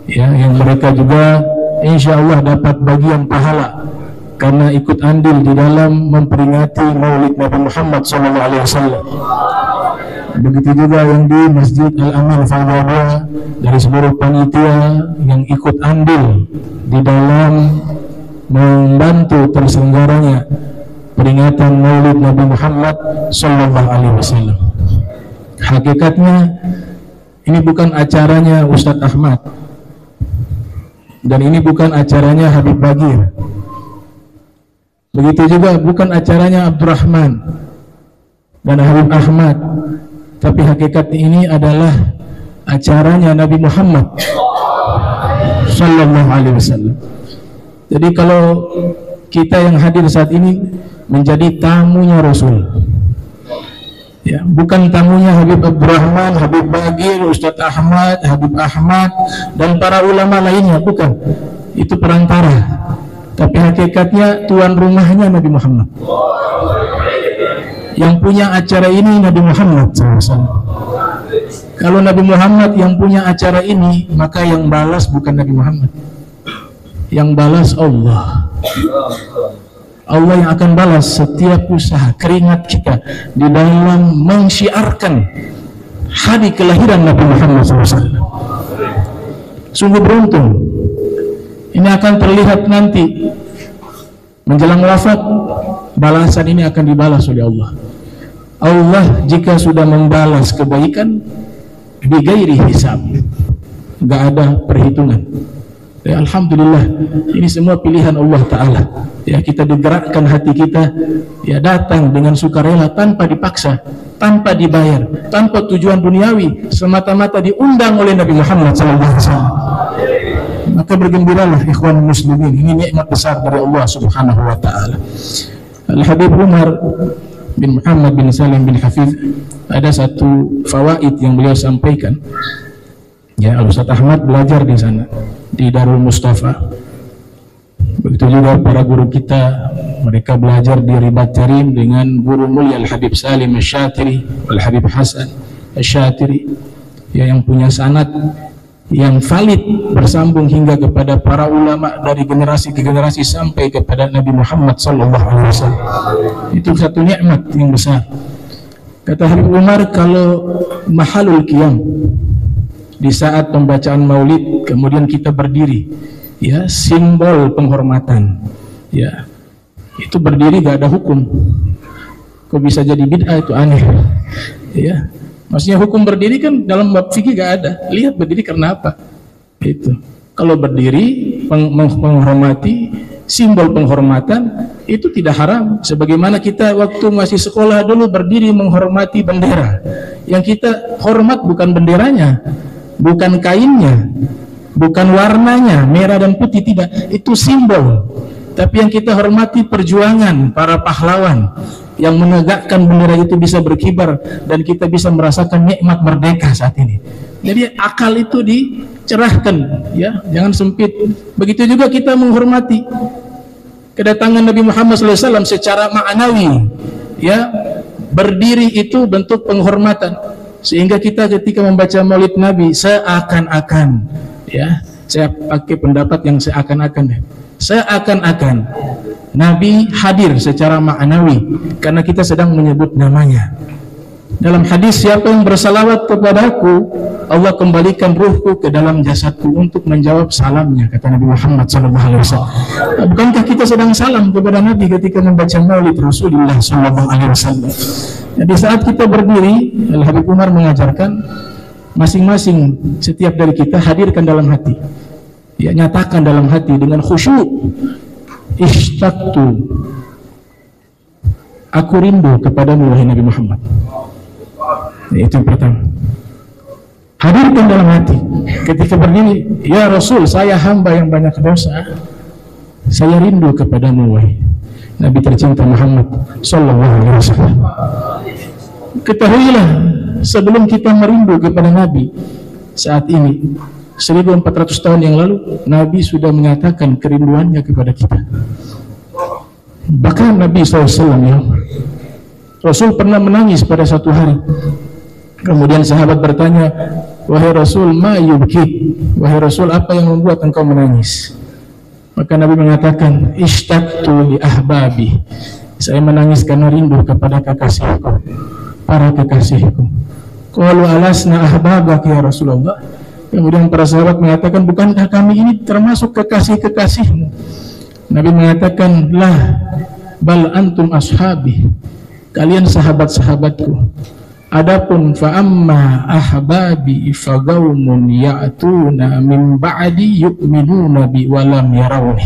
ya yang mereka juga insya Allah dapat bagian pahala karena ikut andil di dalam memperingati Maulid Nabi Muhammad SAW. Begitu juga yang di Masjid Al-Amin Fadhawiyah, dari seluruh panitia yang ikut andil di dalam membantu terselenggaranya peringatan Maulid Nabi Muhammad SAW. Hakikatnya ini bukan acaranya Ustadz Ahmad, dan ini bukan acaranya Habib Bagir. Begitu juga bukan acaranya Abdurrahman dan Habib Ahmad, tapi hakikat ini adalah acaranya Nabi Muhammad Sallallahu Alaihi Wasallam. Jadi kalau kita yang hadir saat ini menjadi tamunya Rasul, ya, bukan tamunya Habib Abdurrahman, Habib Bagir, Ustadz Ahmad, Habib Ahmad, dan para ulama lainnya, bukan. Itu perantara. Tapi hakikatnya tuan rumahnya Nabi Muhammad. Yang punya acara ini Nabi Muhammad SAW. Kalau Nabi Muhammad yang punya acara ini, maka yang balas bukan Nabi Muhammad. Yang balas Allah. Allah yang akan balas setiap usaha keringat kita di dalam mensyiarkan hari kelahiran Nabi Muhammad SAW. Sungguh beruntung. Ini akan terlihat nanti menjelang wafat, balasan ini akan dibalas oleh Allah. Allah jika sudah membalas kebaikan bighairi hisab, nggak ada perhitungan. Ya, alhamdulillah, ini semua pilihan Allah Ta'ala. Ya, kita digerakkan hati kita, ya, datang dengan sukarela tanpa dipaksa, tanpa dibayar, tanpa tujuan duniawi, semata-mata diundang oleh Nabi Muhammad SAW. Maka bergembiralah ikhwan muslimin, ini nikmat besar dari Allah Subhanahu wa Ta'ala. Al-Habib Umar bin Muhammad bin Salim bin Hafiz, ada satu fawaid yang beliau sampaikan. Ya, Al-Ustadz Ahmad belajar di sana, di Darul Mustafa. Begitu juga para guru kita, mereka belajar di Ribat Tarim dengan guru mulia Al-Habib Salim Al-Syatiri, Al-Habib Hasan Al-Syatiri, ya, yang punya sanad yang valid bersambung hingga kepada para ulama dari generasi ke generasi sampai kepada Nabi Muhammad SAW. Itu satu nikmat yang besar. Kata Habib Umar, kalau mahalul qiyam, di saat pembacaan maulid kemudian kita berdiri, ya, simbol penghormatan, ya, itu berdiri gak ada hukum. Kok bisa jadi bid'ah, itu aneh, ya. Maksudnya hukum berdiri kan dalam bab fikih gak ada. Lihat berdiri karena apa? Itu. Kalau berdiri menghormati, simbol penghormatan, itu tidak haram. Sebagaimana kita waktu masih sekolah dulu berdiri menghormati bendera. Yang kita hormat bukan benderanya, bukan kainnya, bukan warnanya merah dan putih, tidak. Itu simbol. Tapi yang kita hormati perjuangan para pahlawan yang menegakkan bendera itu bisa berkibar dan kita bisa merasakan nikmat merdeka saat ini. Jadi akal itu dicerahkan, ya, jangan sempit. Begitu juga kita menghormati kedatangan Nabi Muhammad SAW secara ma'nawi, ya, berdiri itu bentuk penghormatan, sehingga kita ketika membaca Maulid Nabi seakan-akan, ya, saya pakai pendapat yang seakan-akan, seakan-akan Nabi hadir secara ma'nawi karena kita sedang menyebut namanya. Dalam hadis, siapa yang bersalawat kepadaku, Allah kembalikan ruhku ke dalam jasadku untuk menjawab salamnya, kata Nabi Muhammad SAW. Bukankah kita sedang salam kepada Nabi ketika membaca maulid Rasulullah SAW? Di saat kita berdiri, Al-Habib Umar mengajarkan masing-masing setiap dari kita hadirkan dalam hati, ya, nyatakan dalam hati dengan khusyuk, ishtaqtu, aku rindu kepadamu wahai Nabi Muhammad. Itu yang pertama. Hadirkan dalam hati ketika berdiri, ya Rasul, saya hamba yang banyak dosa, saya rindu kepadamu wahai Nabi tercinta Muhammad Sallallahu Alaihi Wasallam. Ketahuilah, sebelum kita merindu kepada Nabi saat ini, 1400 tahun yang lalu Nabi sudah menyatakan kerinduannya kepada kita. Bahkan Nabi SAW, ya, Rasul pernah menangis pada satu hari. Kemudian sahabat bertanya, wahai Rasul, ma yubki? Wahai Rasul, apa yang membuat engkau menangis? Maka Nabi mengatakan, ishtaqtu li ahbabi. Saya menangis karena rindu kepada kekasihku, para kekasihku. Qalu alasna ahbabak ya Rasulullah. Kemudian para sahabat mengatakan, bukankah kami ini termasuk kekasih-kekasihmu? Nabi mengatakan, lah, bal antum ashabi. Kalian sahabat-sahabatku. Adapun fa'amma ahbabi fagaumun ya'tuna min ba'di yu'minuna bi walam yarawni.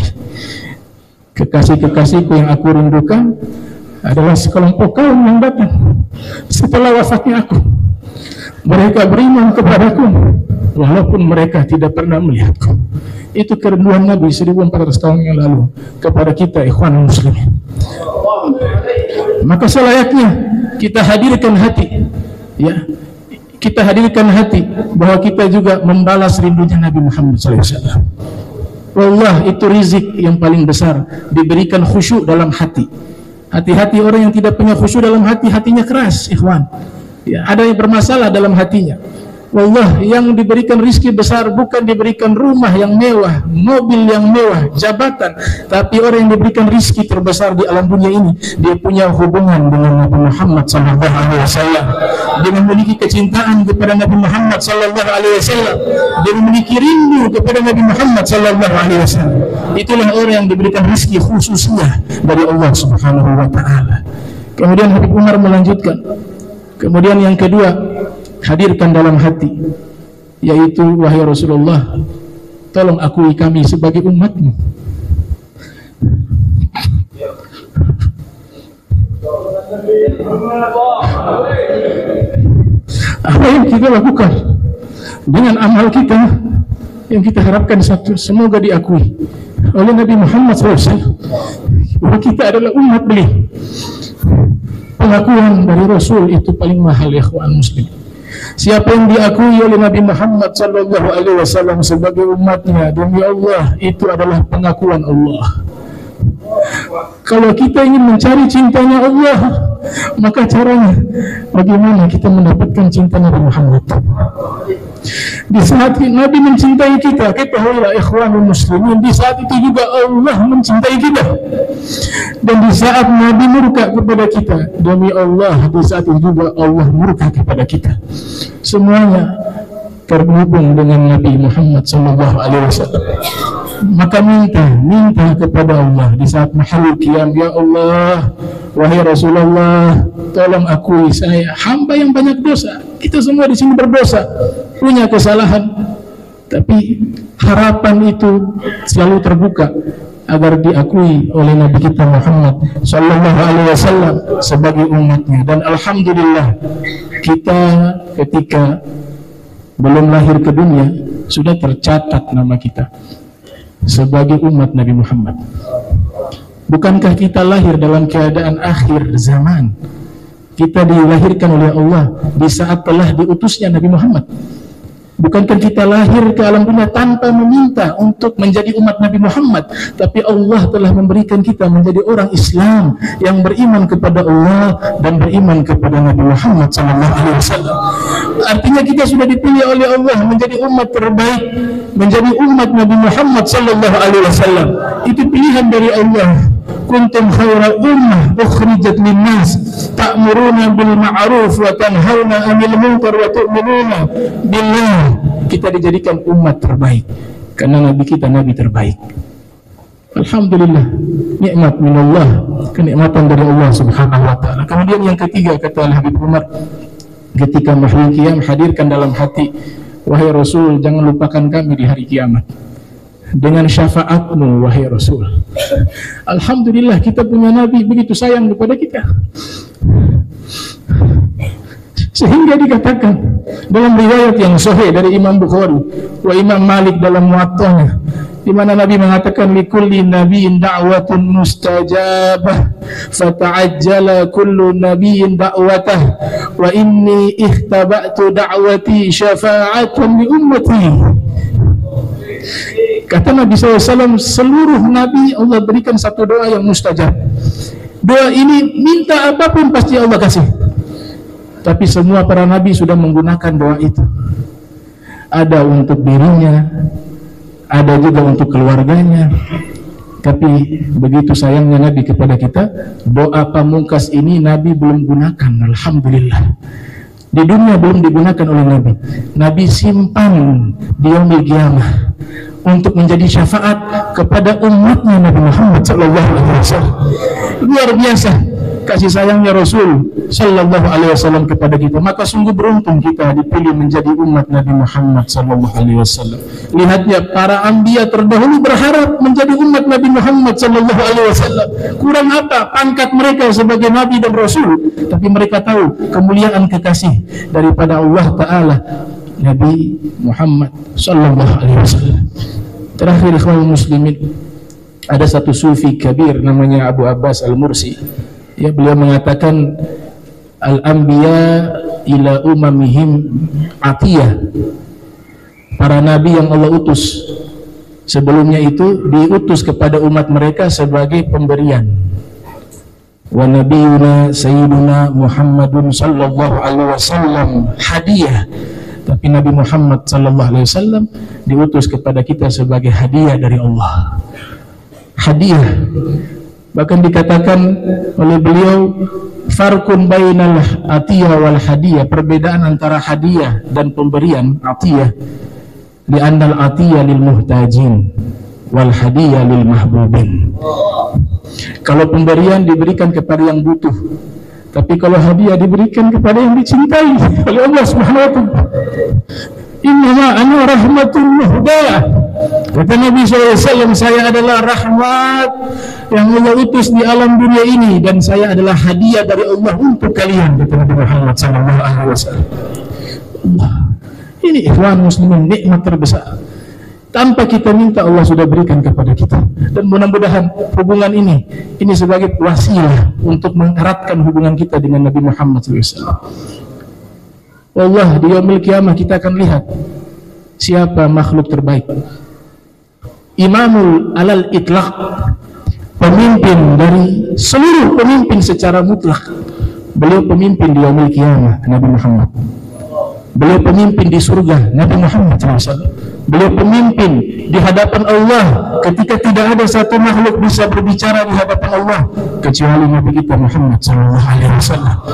Kekasih-kekasihku yang aku rindukan adalah sekelompok kaum yang datang setelah wafatnya aku. Mereka beriman kepadaku walaupun mereka tidak pernah melihatku. Itu kerinduan Nabi 1400 tahun yang lalu kepada kita ikhwan muslimin. Maka selayaknya kita hadirkan hati, ya, kita hadirkan hati bahwa kita juga membalas rindunya Nabi Muhammad SAW. Wallah, itu rizik yang paling besar, diberikan khusyuk dalam hati. Hati-hati orang yang tidak punya khusyuk dalam hati, hatinya keras, ikhwan. Ya, ada yang bermasalah dalam hatinya. Wallah, yang diberikan rizki besar bukan diberikan rumah yang mewah, mobil yang mewah, jabatan, tapi orang yang diberikan rizki terbesar di alam dunia ini, dia punya hubungan dengan Nabi Muhammad SAW. Dia memiliki kecintaan kepada Nabi Muhammad SAW. Dia memiliki rindu kepada Nabi Muhammad SAW. Itulah orang yang diberikan rizki khususnya dari Allah Subhanahu wa Ta'ala. Kemudian Habib Umar melanjutkan. Kemudian yang kedua, hadirkan dalam hati, yaitu wahai Rasulullah, tolong akui kami sebagai umatmu. Apa yang kita lakukan dengan amal kita yang kita harapkan satu, semoga diakui oleh Nabi Muhammad SAW bahwa kita adalah umat beliau. Pengakuan dari Rasul itu paling mahal, ya ikhwan muslim. Siapa yang diakui oleh Nabi Muhammad SAW sebagai umatnya, demi Allah, itu adalah pengakuan Allah. Kalau kita ingin mencari cintanya Allah, maka caranya bagaimana kita mendapatkan cinta Nabi Muhammad? Di saat Nabi mencintai kita, ketahuilah ikhwanul muslimin, di saat itu juga Allah mencintai kita. Dan di saat Nabi murka kepada kita, demi Allah, di saat itu juga Allah murka kepada kita. Semuanya terhubung dengan Nabi Muhammad SAW. Maka minta kepada Allah di saat mahal qiyam, ya Allah, wahai Rasulullah, tolong akui saya hamba yang banyak dosa. Kita semua di sini berdosa, punya kesalahan, tapi harapan itu selalu terbuka agar diakui oleh Nabi kita Muhammad SAW sebagai umatnya. Dan alhamdulillah, kita ketika belum lahir ke dunia sudah tercatat nama kita sebagai umat Nabi Muhammad. Bukankah kita lahir dalam keadaan akhir zaman? Kita dilahirkan oleh Allah di saat telah diutusnya Nabi Muhammad. Bukankah kita lahir ke alam dunia tanpa meminta untuk menjadi umat Nabi Muhammad, tapi Allah telah memberikan kita menjadi orang Islam yang beriman kepada Allah dan beriman kepada Nabi Muhammad SAW. Artinya kita sudah dipilih oleh Allah menjadi umat terbaik, menjadi umat Nabi Muhammad SAW. Itu pilihan dari Allah. Kuntum khaira ummah ukhrijat linnas ta'muruna bil ma'ruf wa tanhauna 'anil munkar wa tu'minuna billah. Kita dijadikan umat terbaik karena nabi kita nabi terbaik. Alhamdulillah, nikmat minallah, kenikmatan dari Allah Subhanahu wa taala. Kemudian yang ketiga, kata Habib Umar, ketika mahal qiyam, hadirkan dalam hati, wahai Rasul, jangan lupakan kami di hari kiamat dengan syafaatmu, wahai Rasul. Alhamdulillah, kita punya Nabi begitu sayang kepada kita, sehingga dikatakan dalam riwayat yang sahih dari Imam Bukhari wa Imam Malik dalam Muwatta'nya, di mana Nabi mengatakan, likulli nabiyyin da'watun mustajabah fata'ajjala kullu nabiyyin da'watah wa inni ihtaba'tu da'wati syafa'atan li ummati. Kata Nabi SAW, seluruh Nabi Allah berikan satu doa yang mustajab. Doa ini minta apapun pasti Allah kasih. Tapi semua para nabi sudah menggunakan doa itu. Ada untuk dirinya, ada juga untuk keluarganya. Tapi begitu sayangnya Nabi kepada kita, doa pamungkas ini Nabi belum gunakan. Alhamdulillah, di dunia belum digunakan oleh Nabi. Nabi simpan di yaumil qiyamah untuk menjadi syafaat kepada umatnya Nabi Muhammad SAW. Luar biasa kasih sayangnya Rasul Sallallahu Alaihi Wasallam kepada kita. Maka sungguh beruntung kita dipilih menjadi umat Nabi Muhammad Sallallahu Alaihi Wasallam. Lihatnya, para anbiya terdahulu berharap menjadi umat Nabi Muhammad Sallallahu Alaihi Wasallam. Kurang apa pangkat mereka sebagai Nabi dan Rasul, tapi mereka tahu kemuliaan kekasih daripada Allah Taala Nabi Muhammad Sallallahu Alaihi Wasallam. Terakhir, ikhwan muslimin, ada satu sufi kabir namanya Abu Abbas Al-Mursi. Ya, beliau mengatakan al-anbiya ila umamihim atiyah. Para nabi yang Allah utus sebelumnya itu diutus kepada umat mereka sebagai pemberian. Wa nabiyuna sayyiduna Muhammadun sallallahu alaihi wasallam hadiah. Tapi Nabi Muhammad sallallahu alaihi wasallam diutus kepada kita sebagai hadiah dari Allah. Hadiah. Bahkan dikatakan oleh beliau, farqun bainal atiyah wal hadiah, perbedaan antara hadiah dan pemberian atiyah, li'annal atiyah lil muhtajin wal hadiah lil mahbubin. Kalau pemberian diberikan kepada yang butuh, tapi kalau hadiah diberikan kepada yang dicintai oleh Allah Subhanahu wa taala. Innama ana rahmatun muhdaah. Kata Nabi SAW, saya adalah rahmat yang Allah utus di alam dunia ini, dan saya adalah hadiah dari Allah untuk kalian, kata Nabi Muhammad SAW. Allah, ini ikhwan muslimin, nikmat terbesar. Tanpa kita minta, Allah sudah berikan kepada kita. Dan mudah-mudahan hubungan ini sebagai wasilah untuk mengeratkan hubungan kita dengan Nabi Muhammad SAW. Allah, di yaumil qiyamah kita akan lihat siapa makhluk terbaik. Imamul alal itlaq, pemimpin dari seluruh pemimpin secara mutlak. Beliau pemimpin di yaumil qiyamah, Nabi Muhammad. Beliau pemimpin di surga, Nabi Muhammad SAW. Beliau pemimpin di hadapan Allah ketika tidak ada satu makhluk bisa berbicara di hadapan Allah kecuali Nabi kita Muhammad SAW.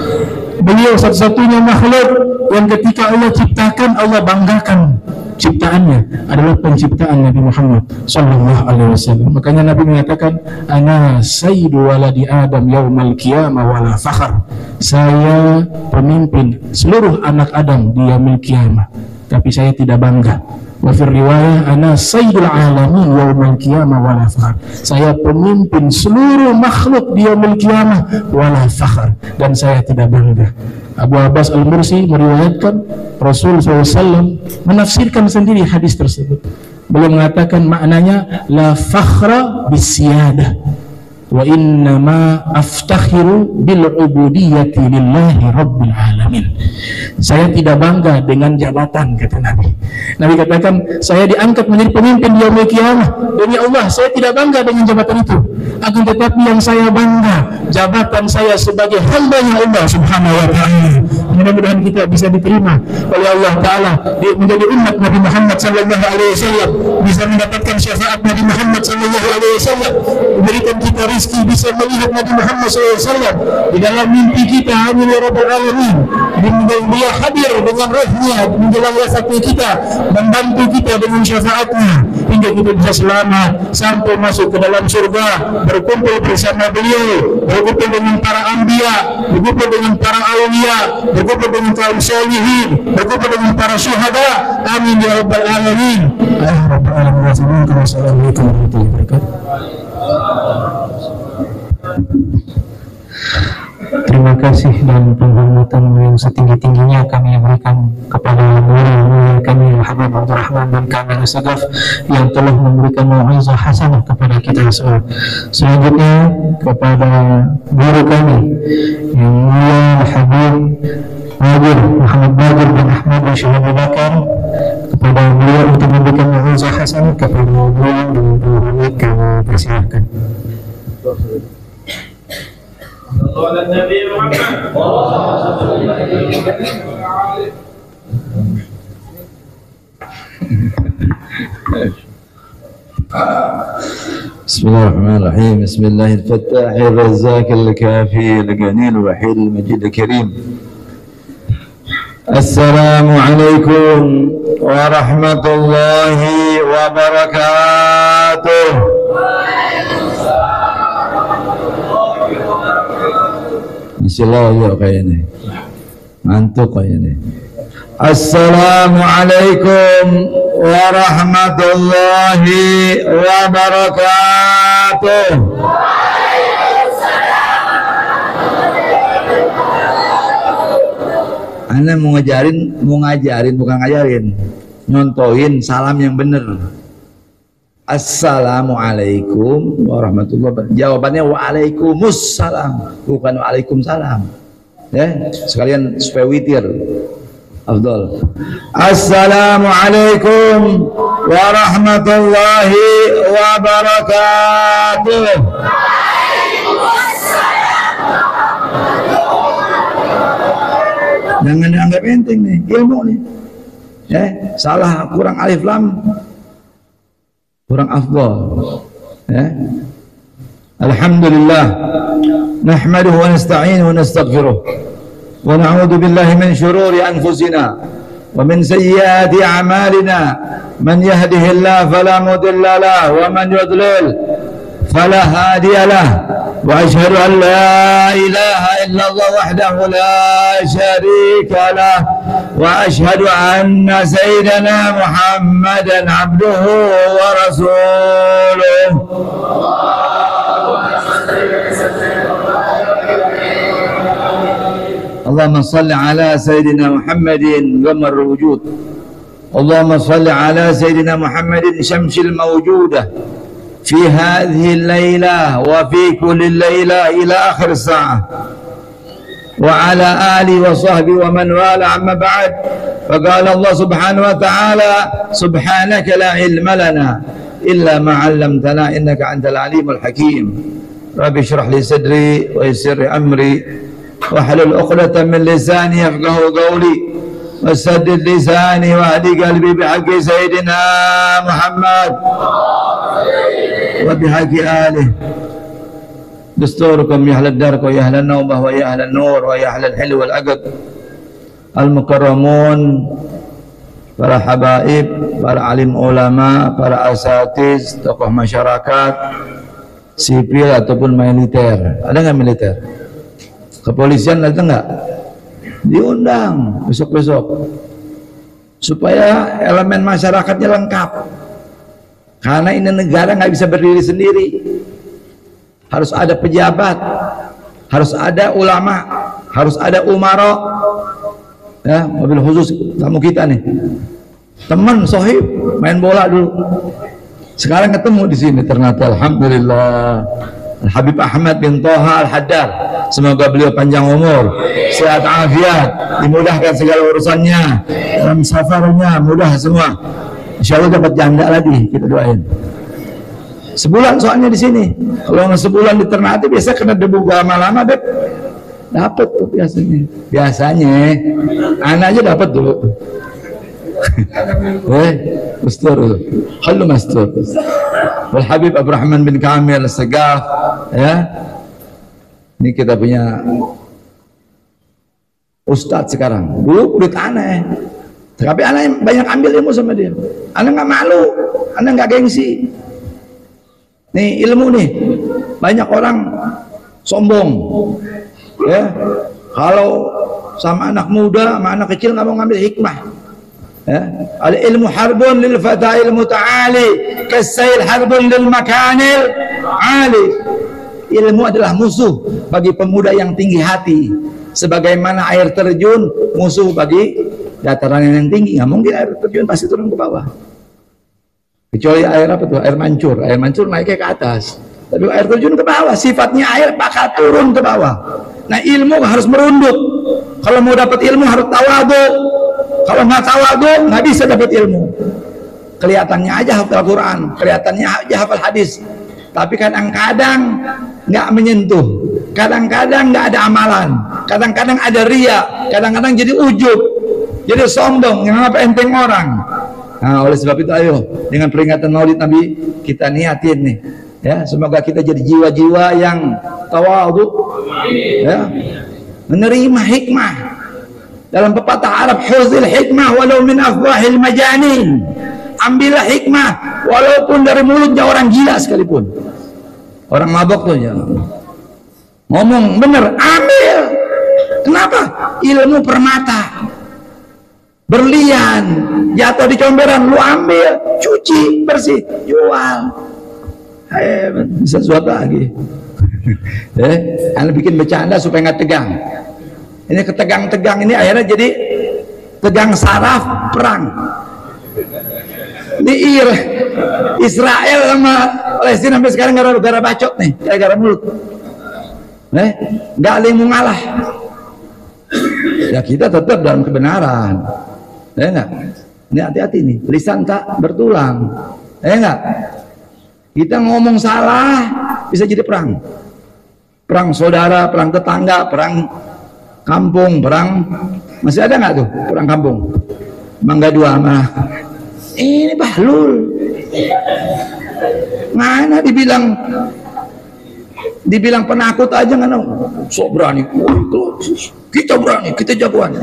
Beliau satu-satunya makhluk yang ketika Allah ciptakan, Allah banggakan ciptaannya adalah penciptaan Nabi Muhammad SAW. Makanya Nabi mengatakan, ana sayyidu waladi Adam yaumal qiyamah wala fakhr. Saya pemimpin seluruh anak Adam di yaumil qiyamah, tapi saya tidak bangga. Wa fi riwayah, ana sayyidul alamin yaumal qiyamah wala fakhr. Saya pemimpin seluruh makhluk di yaumil qiyamah wala fakhr, dan saya tidak bangga. Abu Abbas Al-Mursi meriwayatkan Rasul SAW menafsirkan sendiri hadis tersebut. Beliau mengatakan maknanya la fakhra bisyadah wa innama aftakhiru bil ubudiyyati lillahi rabbil alamin. Saya tidak bangga dengan jabatan, kata Nabi. Nabi katakan, saya diangkat menjadi pemimpin di yaumil qiyamah. Demi Allah, saya tidak bangga dengan jabatan itu. Akan tetapi yang saya bangga, jabatan saya sebagai hamba-Nya Allah Subhanahu wa taala. Mudah-mudahan kita bisa diterima oleh Allah Taala menjadi umat Nabi Muhammad sallallahu alaihi wasallam, bisa mendapatkan syafaat Nabi Muhammad sallallahu alaihi wasallam, memberikan kita rezeki bisa melihat Nabi Muhammad sallallahu alaihi wasallam di dalam mimpi kita. Amin ya rabbal alamin. Dia hadir dengan rohnya menjelang wafat kita, membantu kita dengan syafaatnya hingga kita bisa selamat sampai masuk ke dalam surga, berkumpul bersama beliau, berkumpul dengan para anbiya, berkumpul dengan para awliya, berkumpul dengan kaum salihin, berkumpul dengan para syuhada. Amin ya rabbal alamin. Assalamualaikum warahmatullahi wabarakatuh. Terima kasih dan penghormatan yang setinggi-tingginya kami berikan kepada guru kami Muhammad Abdul Rahman dan kami Asagaf yang telah memberikan mau'izah hasanah kepada kita semua. Selanjutnya kepada guru kami yang mulia Habib Bagir Muhammad Bagir bin Ahmad bin Syahid Bakar, kepada beliau untuk memberikan mau'izah hasanah kepada beliau dengan kami persilahkan. على النبي محمد. بسم الله الرحمن الرحيم. بسم الله الفتاح الرزاق الكافي الغني الوحيد المجيد الكريم. السلام عليكم ورحمة الله وبركاته. Bismillah ya kayaknya ngantuk kayaknya. Assalamualaikum warahmatullahi wabarakatuh. Anda mau ngajarin bukan ngajarin, nyontohin salam yang bener. Assalamualaikum warahmatullahi wabarakatuh. Jawabannya waalaikumsalam, bukan waalaikumsalam. Ya, sekalian supaya witir. Afdal. Assalamualaikum warahmatullahi wabarakatuh. Jangan dianggap enteng nih, ilmu nih. Ya, salah kurang alif lam, kurang afdal. Ya. Alhamdulillah. Nahmaduhu wa nasta'inuhu wa nastaghfiruh. Wa na'udzu billahi min shururi anfusina wa min sayyiati a'malina. Man yahdihillahu fala mudilla lahu wa man yudlil fala hadiya lahu. Wa asyhadu an la ilaha illallah wahdahu la syarika lahu wa asyhadu anna sayyidana Muhammadan abduhu wa rasuluh. Allahumma salli ala sayyidina Muhammadin qamar wujud. Allahumma salli ala sayyidina Muhammadin syamsil mawjudah fi hadhihi al-lailah wa fi kulli lailah ila akhir sa'ah wa ala alihi wa sahbihi wa man wala amma ba'd. Faqala Allah subhanahu wa ta'ala subhanaka la ilma lana illa ma 'allamtana innaka antal alimul hakim. Rabbi shrah li sadri wa yassir li amri wahlul 'uqdatam min lisani yafqahu qawli wasaddid lisani wahdi qalbi bihaqqi sayyidina Muhammad wa bihaqqi alihi. Dasturukum ya ahlad darq wa ya ahlan nawbah wa ya ahlan nur wa ya ahlal hil wal aqd al mukarramun, para habaib, para alim ulama, para asatiz, tokoh masyarakat sipil ataupun militer. Ada nggak militer? Kepolisian ada nggak? Diundang besok-besok supaya elemen masyarakatnya lengkap, karena ini negara nggak bisa berdiri sendiri. Harus ada pejabat, harus ada ulama, harus ada umara. Ya, mobil khusus tamu kita nih, teman sohib main bola dulu, sekarang ketemu di sini ternyata. Alhamdulillah. Habib Ahmad bin Toha Al-Haddad, semoga beliau panjang umur, sehat afiat, dimudahkan segala urusannya, dalam safarnya mudah semua, insya Allah dapat janda lagi, kita doain. Sebulan soalnya di sini, kalau sebulan di Ternate biasa kena debu lama-lama Beb, dapat tuh biasanya anak aja dapat dulu. Mastur, halu mastur. Wal Habib Abdurrahman bin Kamil Segaf, ya. Ini kita punya ustadz sekarang. Dulu udah aneh, tapi anak banyak ambil ilmu sama dia. Anak nggak malu, anak nggak gengsi. Nih ilmu nih, banyak orang sombong, ya. Kalau sama anak muda, sama anak kecil nggak mau ngambil hikmah. Ya. Al ilmu harbun lil fata'il muta'ali kasail harbun lil makanil ali. Ilmu adalah musuh bagi pemuda yang tinggi hati, sebagaimana air terjun musuh bagi dataran yang tinggi. Nggak mungkin air terjun pasti turun ke bawah, kecuali air apa tuh, air mancur. Air mancur naiknya ke atas, tapi air terjun ke bawah, sifatnya air bakal turun ke bawah. Nah ilmu harus merunduk. Kalau mau dapat ilmu harus tawadhu. Kalau nggak tawadhu nggak bisa dapat ilmu. Kelihatannya aja hafal Quran, kelihatannya aja hafal hadis, tapi kadang-kadang nggak menyentuh, kadang-kadang nggak ada amalan, kadang-kadang ada ria, kadang-kadang jadi ujub, jadi sombong, yang apa enteng orang. Nah, oleh sebab itu ayo dengan peringatan Maulid Nabi kita niatin nih, ya semoga kita jadi jiwa-jiwa yang tawadhu, ya, menerima hikmah. Dalam pepatah Arab, huzil hikmah walau min afwahil majanin. Ambillah hikmah walaupun dari mulutnya orang gila sekalipun. Orang mabok tuh ya. Ngomong bener, ambil. Kenapa? Ilmu permata. Berlian, jatuh di comberan, lu ambil, cuci, bersih, jual. Bisa suap lagi. Anda bikin bercanda supaya nggak tegang. Ini ketegang-tegang ini akhirnya jadi tegang saraf perang. Di Israel sama Palestina sampai sekarang gara-gara bacot nih, gara-gara mulut. Nggak ada yang mau ngalah. Ya kita tetap dalam kebenaran. Ya enggak? Ini hati-hati nih, lisan tak bertulang. Ya enggak? Kita ngomong salah bisa jadi perang. Perang saudara, perang tetangga, perang kampung, perang masih ada nggak tuh perang kampung? Mangga Dua sama ini Bahlul. Mana dibilang penakut aja nggak tahu. Sok berani, kita berani, kita jagoan.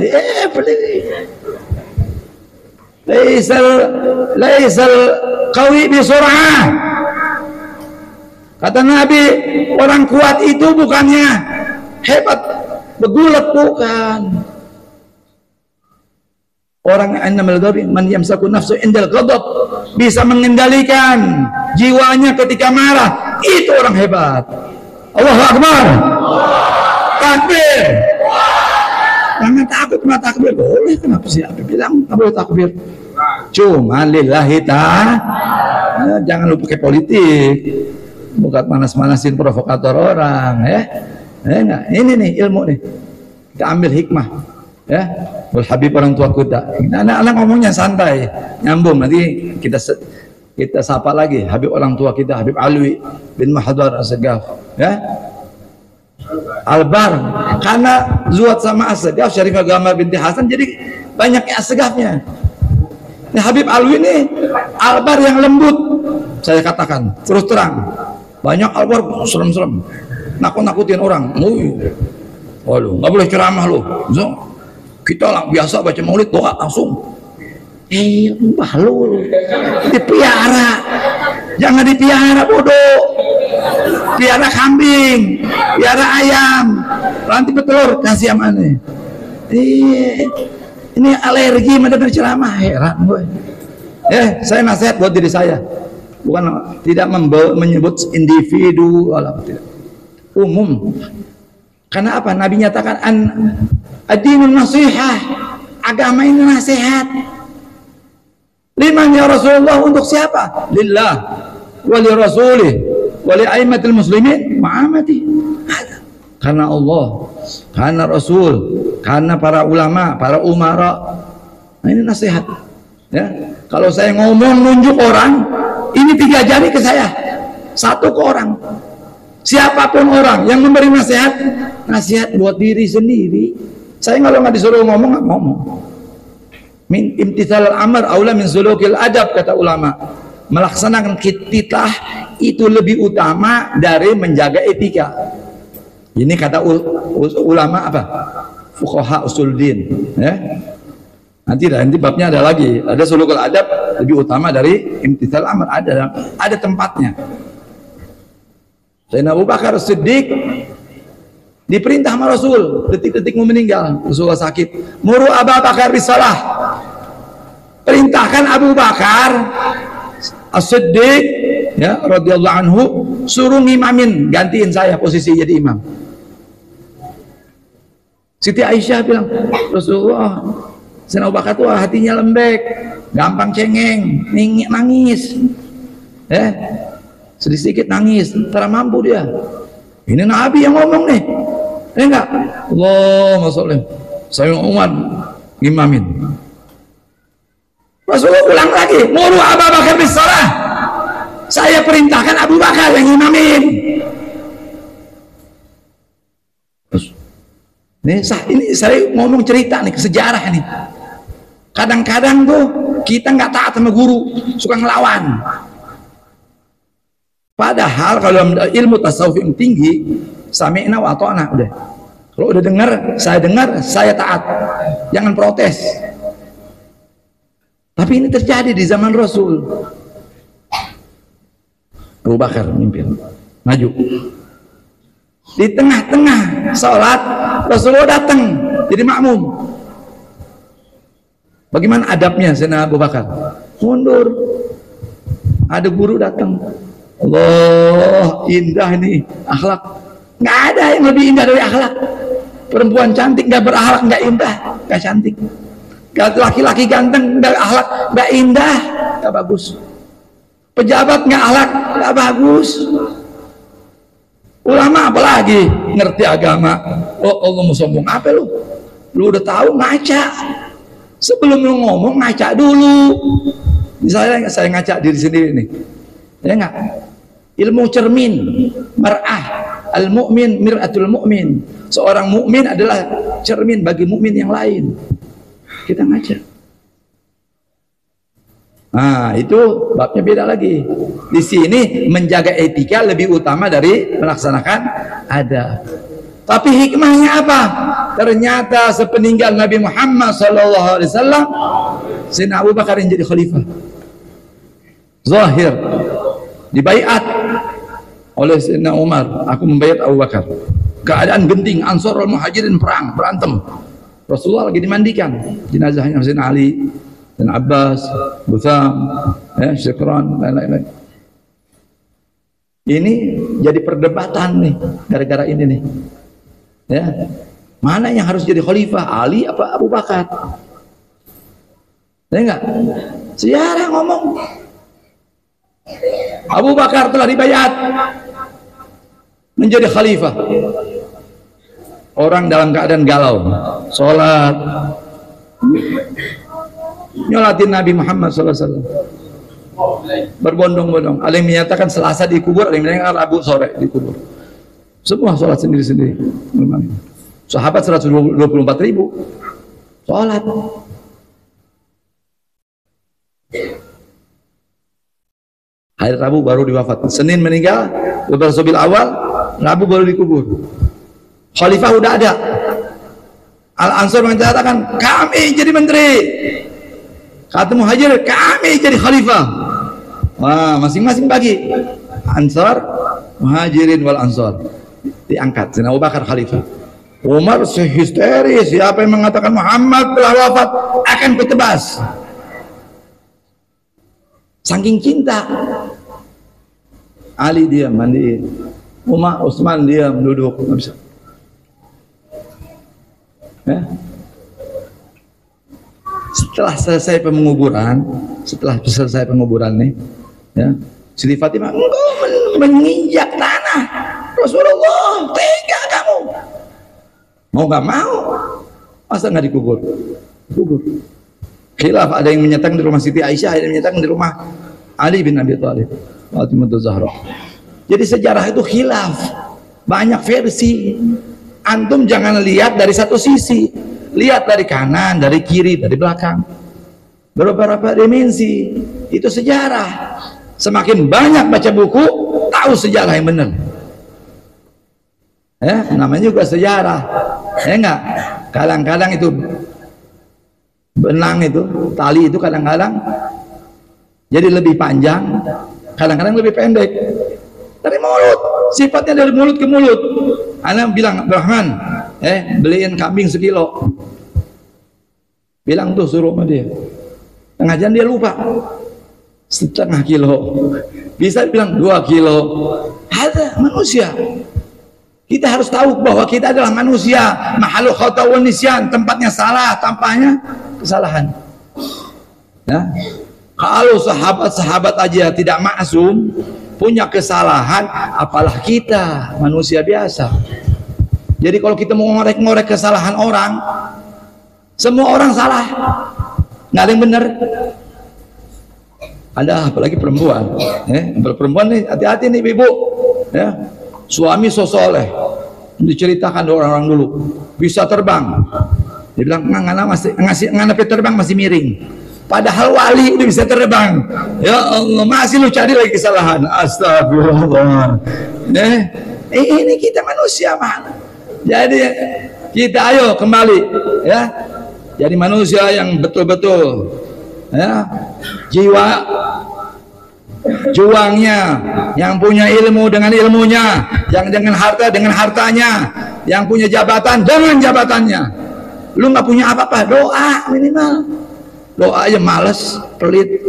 Laisal qawi bi sur'ah. Kata Nabi, orang kuat itu bukannya hebat begulat, bukan. Orang annamal ghadab man yamsaku nafsu indal ghadab, bisa mengendalikan jiwanya ketika marah, itu orang hebat. Allahu Akbar. Takbir. Jangan takut sama takbir. Boleh, kenapa sih Abi bilang nggak boleh takbir? Cuma lillahi ta'ala. Jangan lupa pakai politik, bukan manas-manasin provokator orang, ya. Enggak. Ini nih ilmu nih. Kita ambil hikmah, ya. Wal Habib orang tua kita. Anak-anak ngomongnya santai, nyambung. Nanti kita sapa lagi Habib orang tua kita, Habib Alwi bin Mahdar As-Segaf, ya. Albar, karena Zuhad sama As-Segaf, Syarifah Gambar binti Hasan, jadi banyak As-Segafnya. Ini Habib Alwi ini Albar yang lembut, saya katakan terus terang. Banyak Albar serem-serem, nakut-nakutin orang. Waduh, nggak boleh ceramah lo. Kita lah biasa baca maulid doa langsung. Bahlul dipiara, jangan dipiara bodoh. Piara kambing, piara ayam, nanti betelur kasih yang mana? Ini alergi mendengar ceramah, heran gue. Saya nasihat buat diri saya, bukan tidak menyebut individu, tidak. Umum. Karena apa? Nabi nyatakan ad-dinun nasihah, agama ini nasihat. Liman ya Rasulullah, untuk siapa? Lillah wa li rasulih wa li aimatil muslimin ma'amati. Karena Allah, karena Rasul, karena para ulama, para umara. Nah, ini nasihat, ya. Kalau saya ngomong nunjuk orang, ini 3 jari ke saya, 1 ke orang. Siapapun orang yang memberi nasihat, nasihat buat diri sendiri. Saya kalau nggak disuruh ngomong, nggak ngomong. Min imtithal al-amr aula min sulukil adab, kata ulama. Melaksanakan titah itu lebih utama dari menjaga etika. Ini kata ulama apa? Fuqaha usuluddin, ya. Nanti babnya ada lagi. Ada sulukul adab lebih utama dari imtithal al-amr, ada tempatnya. Sayyidina Abu Bakar Siddiq diperintah sama Rasul, detik-detik mau meninggal, Rasulullah sakit. Muru Abu Bakar bisalah. Perintahkan Abu Bakar As-Siddiq, ya, radhiyallahu anhu, suruh ngimamin, gantiin saya posisi jadi imam. Siti Aisyah bilang, Rasulullah, Sayyidina Abu Bakar tuh hatinya lembek, gampang cengeng, nangis, ya, sedikit nangis, tak mampu dia. Ini Nabi yang ngomong nih, enggak? Allahumma sholli, saya Umar ngimamin. Rasulullah ulang lagi, muru Abu Bakar bisalah. Saya perintahkan Abu Bakar yang ngimamin. Ini saya ngomong cerita nih, sejarah nih. Kadang-kadang tuh kita nggak taat sama guru, suka ngelawan. Padahal kalau ilmu tasawuf yang tinggi, sami'na wa ata'na, udah. Kalau udah dengar, saya taat. Jangan protes. Tapi ini terjadi di zaman Rasul. Abu Bakar mimpin, maju. Di tengah-tengah sholat, Rasulullah datang jadi makmum. Bagaimana adabnya Sayyidina Abu Bakar? Mundur. Ada guru datang. Allah, indah ini akhlak. Nggak ada yang lebih indah dari akhlak. Perempuan cantik nggak berakhlak, nggak indah, nggak cantik. Laki-laki ganteng nggak akhlak, nggak indah, nggak bagus. Pejabat nggak akhlak, nggak bagus. Ulama apalagi ngerti agama. Oh, Allah mau sombong apa lu? Lu udah tahu, ngaca. Sebelum lu ngomong, ngaca dulu. Misalnya saya ngaca diri sendiri nih, ya nggak? Ilmu cermin, mar'ah, al-mu'min mir'atul mu'min. Seorang mukmin adalah cermin bagi mukmin yang lain. Kita ngaca. Nah, itu babnya beda lagi. Di sini menjaga etika lebih utama dari melaksanakan adab. Tapi hikmahnya apa? Ternyata sepeninggal Nabi Muhammad SAW, Sayyidina Abu Bakar yang jadi khalifah. Zahir dibaiat oleh Sayyidina Umar, aku membaiat Abu Bakar. Keadaan genting, Ansor al Muhajirin perang, berantem. Rasulullah lagi dimandikan, jenazahnya Sayyidina Ali dan Abbas, Butham, Syukran, dan lain-lain. Ini jadi perdebatan nih, gara-gara ini nih. Ya, mana yang harus jadi khalifah, Ali apa Abu Bakar? Ya enggak? Sejarah ngomong. Abu Bakar telah dibayat menjadi khalifah. Orang dalam keadaan galau, sholat, nyolatin Nabi Muhammad SAW, berbondong-bondong. Ada yang menyatakan Selasa dikubur, ada yang menyatakan Rabu sore dikubur. Semua sholat sendiri-sendiri. Sahabat 124.000 sholat. Hari Rabu baru diwafatkan. Senin meninggal, Rabiul Awal, Rabu baru dikubur. Khalifah udah ada. Al-Ansor mengatakan, kami jadi menteri. Kata Muhajir, kami jadi khalifah. Wah, masing-masing bagi. Ansar, Muhajirin wal Ansar. Diangkat, Sayyidina Abu Bakar khalifah. Umar sehisteris, siapa yang mengatakan Muhammad telah wafat akan kutebas. Saking cinta. Ali diam, mandiin. Umar, Utsman diam, duduk. Nggak bisa. Ya. Setelah selesai penguburan nih, ya, Siti Fatimah, engkau menginjak tanah Rasulullah, tega kamu. Mau nggak mau, masa nggak dikubur? Dikubur. Khilaf, ada yang menyatakan di rumah Siti Aisyah, ada yang menyatakan di rumah Ali bin Abi Thalib, Fatimah Zahra. Jadi sejarah itu khilaf, banyak versi. Antum jangan lihat dari satu sisi, lihat dari kanan, dari kiri, dari belakang. Beberapa dimensi, itu sejarah. Semakin banyak baca buku, tahu sejarah yang benar. Ya, namanya juga sejarah. Ya enggak? Kadang-kadang itu benang itu, tali itu kadang-kadang jadi lebih panjang, kadang-kadang lebih pendek. Dari mulut, sifatnya dari mulut ke mulut. Anak bilang, Rahman, beliin kambing 1 kilo. Bilang tuh, suruh sama dia. Tengah jalan dia lupa. 1/2 kilo. Bisa bilang 2 kilo. Ada manusia. Kita harus tahu bahwa kita adalah manusia. Makhluk khata wa nisyan, tempatnya salah, tampaknya kesalahan. Ya. Kalau sahabat-sahabat aja tidak maksum, punya kesalahan, apalah kita manusia biasa. Jadi kalau kita mau ngorek-ngorek kesalahan orang, semua orang salah, nggak ada yang benar. Ada apalagi perempuan, perempuan nih hati-hati nih ibu, ya, suami so soleh, Diceritakan orang-orang dulu bisa terbang. Dia bilang ngana terbang masih miring. Padahal wali itu bisa terbang. Ya Allah, masih lu cari lagi kesalahan. Astagfirullah. Ini kita manusia mana? Jadi kita ayo kembali ya. Jadi manusia yang betul-betul ya, jiwa juangnya, yang punya ilmu dengan ilmunya, yang dengan harta dengan hartanya, yang punya jabatan dengan jabatannya. Lu nggak punya apa-apa, doa minimal. Doa aja males, pelit.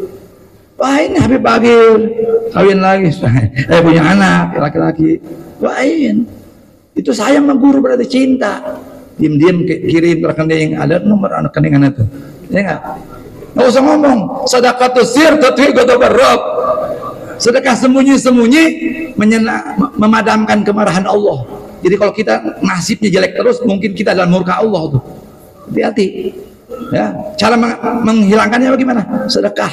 Wah ini Habib Bagir kawin lagi, punya anak laki-laki. Doain. Itu sayang sama guru berarti cinta. Diam-diam kirim rekening, ada nomor rekening itu. Ya enggak? Nggak usah ngomong. Sedekatus sir tatwi ghadabar. Sedekah sembunyi-sembunyi memadamkan kemarahan Allah. Jadi kalau kita nasibnya jelek terus, mungkin kita dalam murka Allah tuh. Hati-hati. Ya, cara menghilangkannya bagaimana? Sedekah.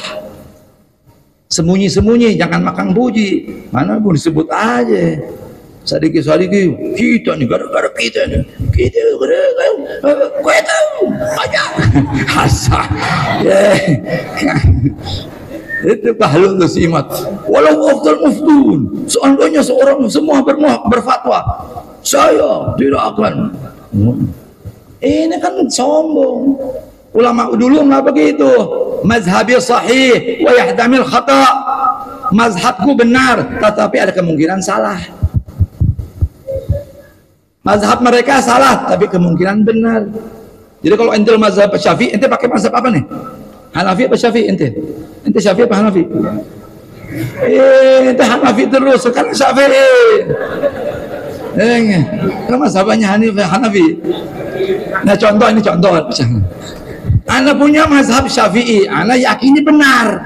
Sembunyi-sembunyi, jangan makan puji. Mana pun disebut aja. Sadiki kita nih gara-gara kita nih. Kita gue tahu aja. Hasah. Itu bahlul simat. Walau afdal muftun, seandainya seorang semua berfatwa, saya tidak akan. Ini kan sombong. Ulama dulu nggak begitu. Mazhabi sahih wa yahdamil khata. Mazhabku benar, tetapi ada kemungkinan salah. Mazhab mereka salah, tapi kemungkinan benar. Jadi kalau ente mazhab Syafi'i, ente pakai mazhab apa nih? Hanafi apa Syafi'i ente? Ente Syafi'i apa Hanafi? Ente Hanafi terus, sekarang Syafi'i. Kalau mazhabnya Hanafi. Nah contoh ini contoh. Ana punya mazhab Syafi'i, ana yakini benar.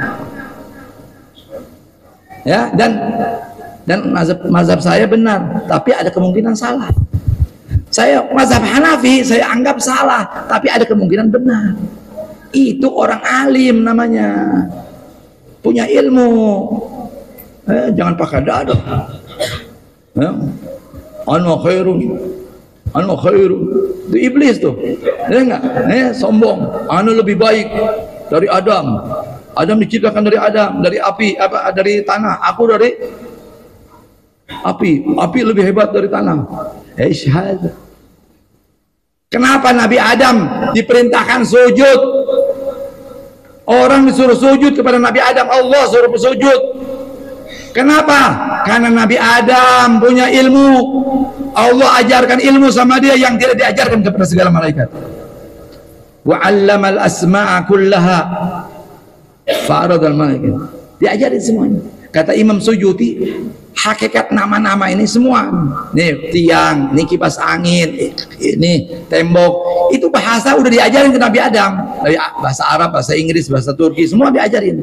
Ya, dan mazhab saya benar, tapi ada kemungkinan salah. Saya mazhab Hanafi, saya anggap salah, tapi ada kemungkinan benar. Itu orang alim namanya, punya ilmu. Jangan pakai dada. Ana khairun, itu iblis tuh. Ya enggak? Sombong. Ana lebih baik dari Adam. Adam diciptakan dari Adam, dari api, dari tanah. Aku dari api. Api lebih hebat dari tanah. Syahad. Kenapa Nabi Adam diperintahkan sujud? Orang disuruh sujud kepada Nabi Adam, Allah suruh sujud. Kenapa? Karena Nabi Adam punya ilmu. Allah ajarkan ilmu sama dia yang tidak diajarkan kepada segala malaikat. Wa 'allamal asma'a kullaha fa'aradal malaikat. Diajarin semuanya. Kata Imam Suyuti, hakikat nama-nama ini semua, nih tiang, ini kipas angin, ini tembok, itu bahasa udah diajarin ke Nabi Adam, dari bahasa Arab, bahasa Inggris, bahasa Turki, semua diajarin.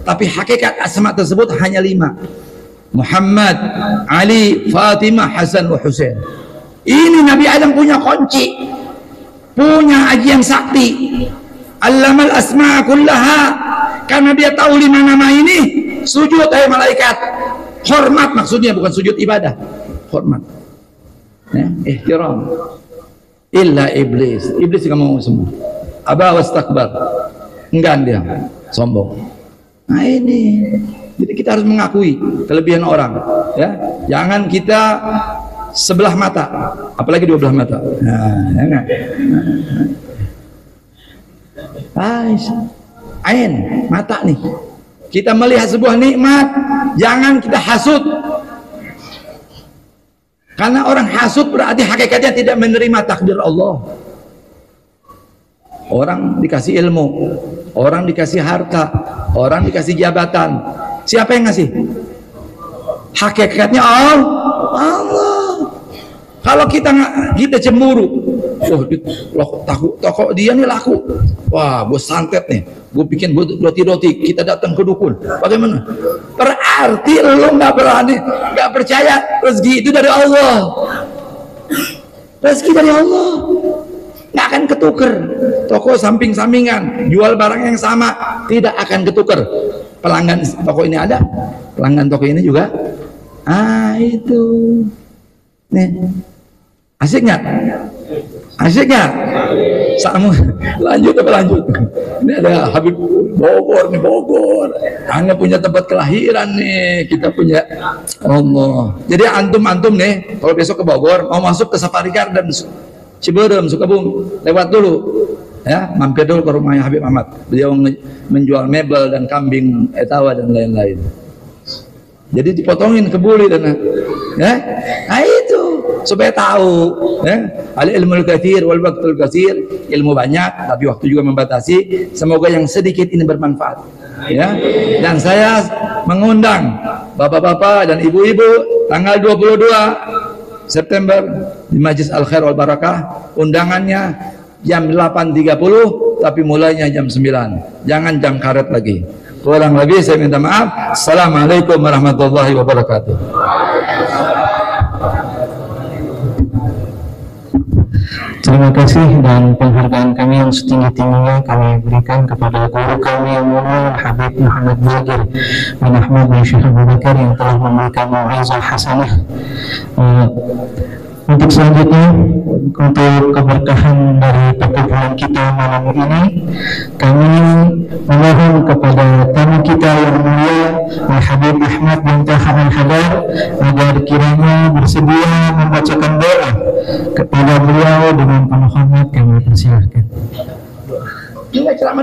Tapi hakikat asma tersebut hanya 5: Muhammad, Ali, Fatimah, Hasan, wa Husain. Ini Nabi Adam punya kunci, punya ajian sakti. Allamal asma'a kullaha, karena dia tahu 5 nama ini. Sujud malaikat, hormat maksudnya, bukan sujud ibadah, hormat, ihtiram. Illa iblis, iblis nggak mau semua. Aba wastakbar, enggan dia, sombong. Nah ini, jadi kita harus mengakui kelebihan orang, ya. Jangan kita sebelah mata, apalagi 2 belah mata. Ya enggak? Ain, mata nih. Kita melihat sebuah nikmat, jangan kita hasut. Karena orang hasut berarti hakikatnya tidak menerima takdir Allah. Orang dikasih ilmu, orang dikasih harta, orang dikasih jabatan. Siapa yang ngasih? Hakikatnya Allah. Kalau kita cemburu, takut toko dia nih laku, wah gue santet nih, gue bikin roti-roti, kita datang ke dukun, bagaimana? Berarti lo nggak berani, nggak percaya rezeki itu dari Allah. Rezeki dari Allah nggak akan ketuker. Toko samping-sampingan jual barang yang sama tidak akan ketuker. Pelanggan toko ini ada, pelanggan toko ini juga. Itu nih, Asik nggak? Asik nggak? Sama lanjut apa lanjut? Ini ada Habib Bogor nih, Bogor. Anda punya tempat kelahiran nih, kita punya Allah. Jadi antum nih, kalau besok ke Bogor mau masuk ke Safari Garden Ciberem, Sukabumi, lewat dulu. Ya, mampir dulu ke rumahnya Habib Ahmad. Beliau menjual mebel dan kambing etawa dan lain-lain. Jadi dipotongin kebuli dan ya, nah itu supaya tahu ya. Al ilmul katsir wal waqtul katsir, ilmu banyak tapi waktu juga membatasi. Semoga yang sedikit ini bermanfaat ya. Dan saya mengundang bapak-bapak dan ibu-ibu tanggal 22 September di Majlis Al Khair wal Barakah. Undangannya jam 8.30 tapi mulainya jam 9. Jangan jam karet lagi. Kurang lebih saya minta maaf. Assalamualaikum warahmatullahi wabarakatuh. Terima kasih dan penghargaan kami yang setinggi-tingginya kami berikan kepada guru kami yang mulia Habib Muhammad Bagir bin Ahmad bin Syekh Abu Bakar yang telah memberikan mau'izah hasanah. Untuk selanjutnya, untuk keberkahan dari perkumpulan kita malam ini, kami memohon kepada tamu kita yang mulia Habib Ahmad bin Taha Al-Hadar agar kiranya bersedia membacakan doa kepada beliau. Dengan penuh hormat kami persilahkan. Ceramah.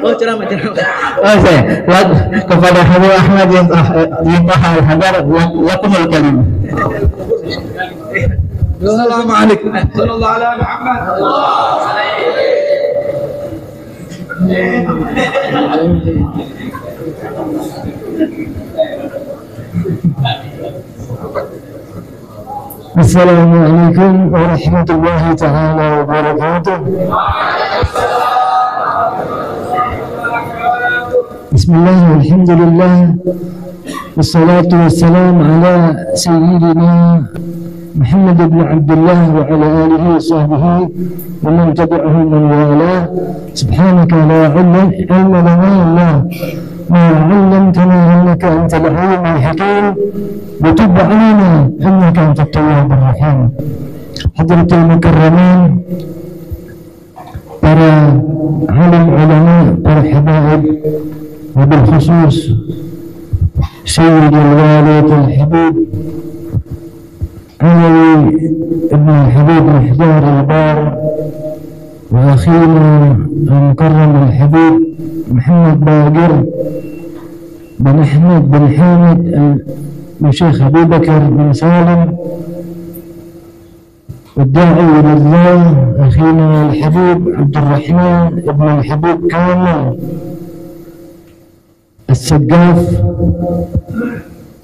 Saya kepada Habib Ahmad bin Taha Al-Hadar lakumul kalim. Assalamualaikum. Sallallahu ala Muhammad. Assalamualaikum warahmatullahi ta'ala wabarakatuh. Bismillah, alhamdulillah, wassalatu wassalamu ala sayyidina Muhammad ibn Abdullah wa ala alihi wa sahbihi wa man tabi'ahu man wala. Subhanaka la ilma lana illa ma 'allamtana innaka antal 'alimul hakim wa tub 'alaina innaka antat tawwabur rahim. Hadratul mukarramin, para alim ulama, para habaib, wabil khusus Sayyidul Walid al-Habib علي ابن الحبيب محضار البار، وأخينا المكرم الحبيب محمد باقر بن أحمد بن حامد الشيخ أبي بكر بن سالم، والداعي إلى الله أخينا الحبيب عبد الرحمن ابن الحبيب كامل السقاف،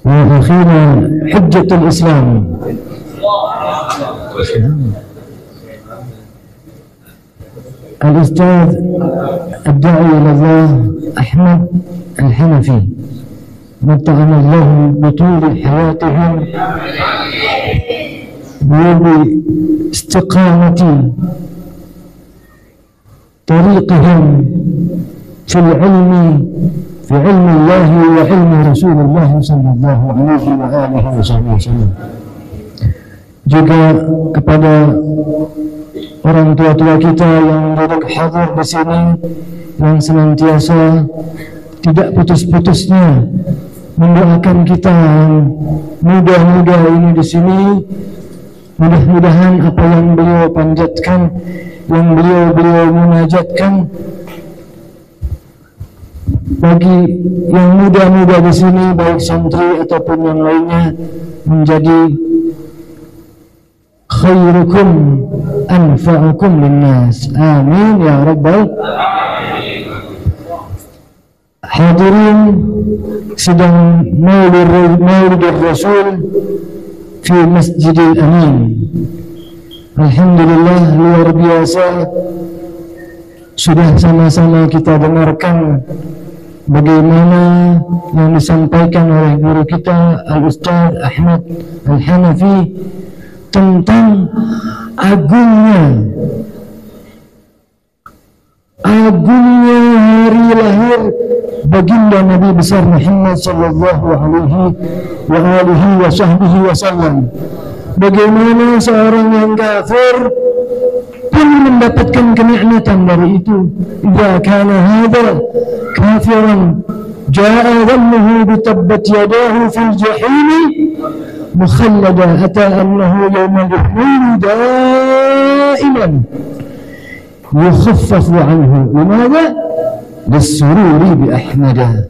وأخينا حجة الإسلام الأستاذ الداعي إلى الله أحمد الحنفي، متعن الله بطول حياتهم وباستقامة طريقهم في العلم، في علم الله وعلم رسول الله صلى الله عليه وآله وسلم. Juga kepada orang tua-tua kita yang duduk hadir di sini, yang senantiasa tidak putus-putusnya mendoakan kita yang muda-muda ini di sini. Mudah-mudahan apa yang beliau panjatkan, yang beliau munajatkan bagi yang muda-muda di sini, baik santri ataupun yang lainnya, menjadi khairukum anfa'ukum linnas. Amin ya rabbal hadirin. Sedang Maulid Rasul fi Masjidil Amin. Alhamdulillah, luar biasa. Sudah sama-sama kita dengarkan bagaimana yang disampaikan oleh guru kita Al-Ustaz Ahmad Al-Hanafi tentang agungnya hari lahir baginda Nabi besar Muhammad sallallahu alaihi wa alihi wa sahbihi wasallam. bagaimana seorang yang kafir pun mendapatkan kenikmatan dari itu. Idza kana hadza kafiran jaa dhannuhu bi tabbat yadahu fil jahim mukhallada hatta annahu yawma al-hull daiman yukhaffafu anhu. Limadha? lis-sururi bi ahmada.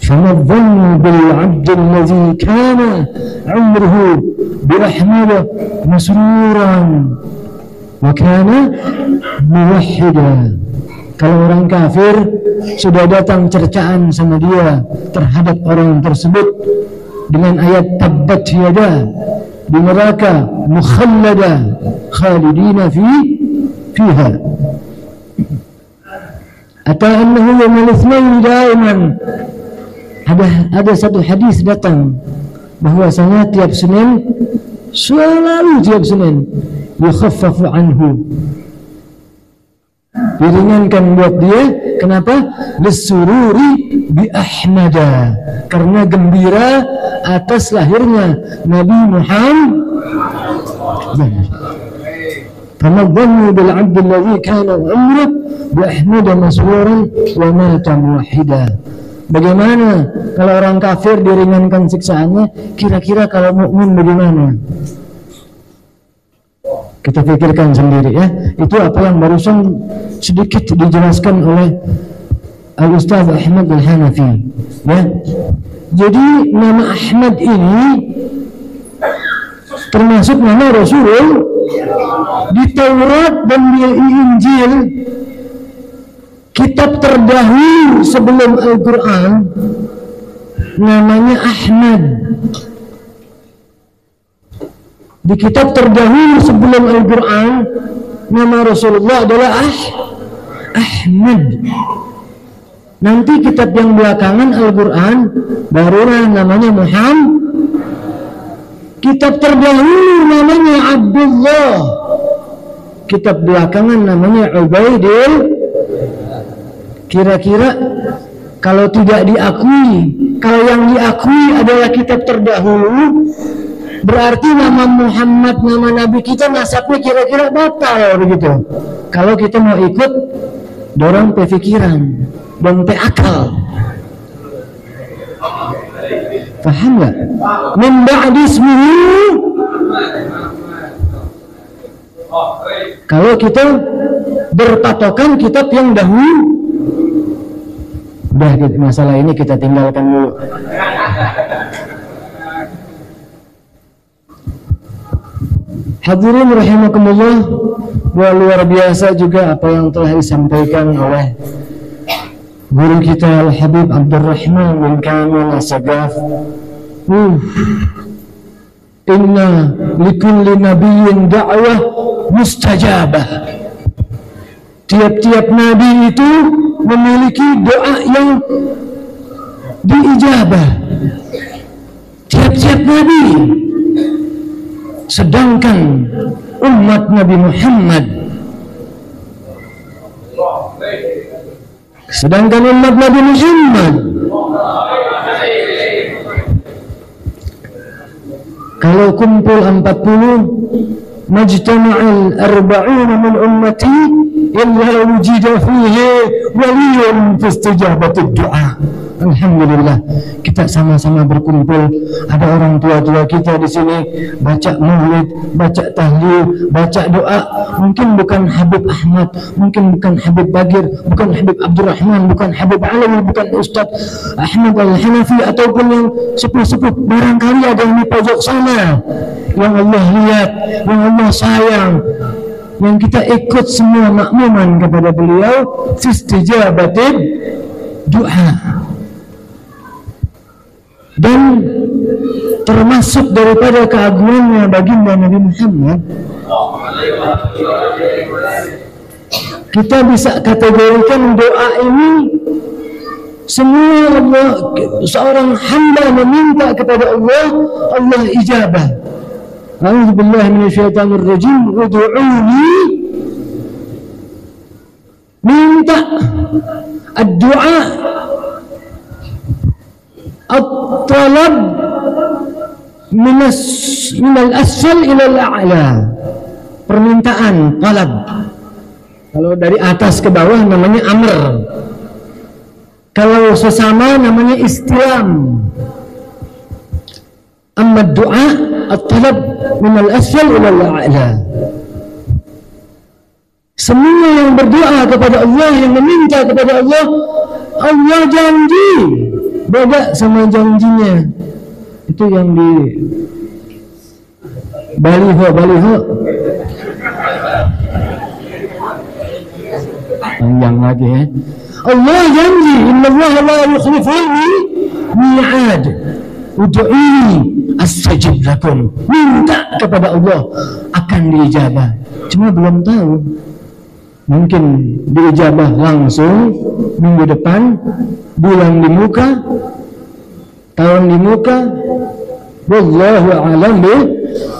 فما الظن بالعبد الذي كان عمره بأحمد مسرورا وكان موحدا. Kalau orang kafir sudah datang cercaan sama dia terhadap orang tersebut dengan ayat tabbat yada di neraka mukhallada khalidina fiha. Ata annahu yawmal itsnain daiman. Ada satu hadis datang bahwasanya tiap Senin, selalu tiap Senin, yukhaffafu anhu, diringankan buat dia. Kenapa? Lissururi bi ahmada, karena gembira atas lahirnya Nabi Muhammad. Famadhannu bil 'abdi alladhi kana umruhu bi ahmada masruran wa mata muwahhida. Bagaimana kalau orang kafir diringankan siksaannya? Kira-kira kalau mukmin bagaimana? Kita pikirkan sendiri ya. Itu apa yang barusan sedikit dijelaskan oleh Al-Ustaz Ahmad Al-Hanafi ya. Jadi nama Ahmad ini termasuk nama Rasul di Taurat dan di Injil. Kitab terdahulu sebelum Al-Quran namanya Ahmad. Di kitab terdahulu sebelum Al-Quran nama Rasulullah adalah Ahmad. Nanti kitab yang belakangan Al-Quran barulah namanya Muhammad. Kitab terdahulu namanya Abdullah. Kitab belakangan namanya Ubaidillah. Kira-kira kalau tidak diakui, kalau yang diakui adalah kitab terdahulu, berarti nama Muhammad, nama Nabi kita, nasabnya kira-kira batal begitu. Kalau kita mau ikut dorong pikiran dan akal. Paham nggak? Min ba'di ismihi. Kalau kita berpatokan kitab yang dahulu, udah masalah ini kita tinggalkan dulu. Hadirin rahimakumullah, luar biasa juga apa yang telah disampaikan oleh guru kita Al-Habib Abdurrahman bin Kamil As-Sagaf. Inna likulli nabiyyin da'wah mustajabah. Tiap-tiap nabi itu memiliki doa yang diijabah. Tiap-tiap nabi. Sedangkan umat Nabi Muhammad, kalau kumpul 40, majtama'al arba'una min ummati illa wujida fihi waliyun fi istijabatid du'a. Alhamdulillah, kita sama-sama berkumpul. Ada orang tua-tua kita di sini baca maulid, baca tahlil, baca doa. Mungkin bukan Habib Ahmad, mungkin bukan Habib Bagir, bukan Habib Abdurrahman, bukan Habib Alawi, bukan Ustaz Ahmad Al-Hanafi, ataupun yang sepuh-sepuh. Barangkali ada yang di pojok sana yang Allah lihat, yang Allah sayang, yang kita ikut semua makmuman kepada beliau fi istijabatid du'a. Dan termasuk daripada keagungannya baginda Nabi Muhammad, kita bisa kategorikan doa ini semua Allah, seorang hamba meminta kepada Allah, Allah ijabah. A'udzubillahi minasyaitonir rajim. Ud'uuni, minta. Ad-du'a, at-talab, minal asfal ilal a'la, permintaan, talab. Kalau dari atas ke bawah namanya amr, kalau sesama namanya istilam. Amma doa at-talab minal asfal ilal a'la. Semua yang berdoa kepada Allah, yang meminta kepada Allah, Allah janji beda sama janjinya. Itu yang di baliho panjang lagi ya. Allah janji, innallaha la yukhliful mi'ad. Ud'uni astajib lakum. Minta kepada Allah akan diijabah. Cuma belum tahu. Mungkin diijabah langsung minggu depan, bulan di muka, tahun di muka. Wallahu a'lam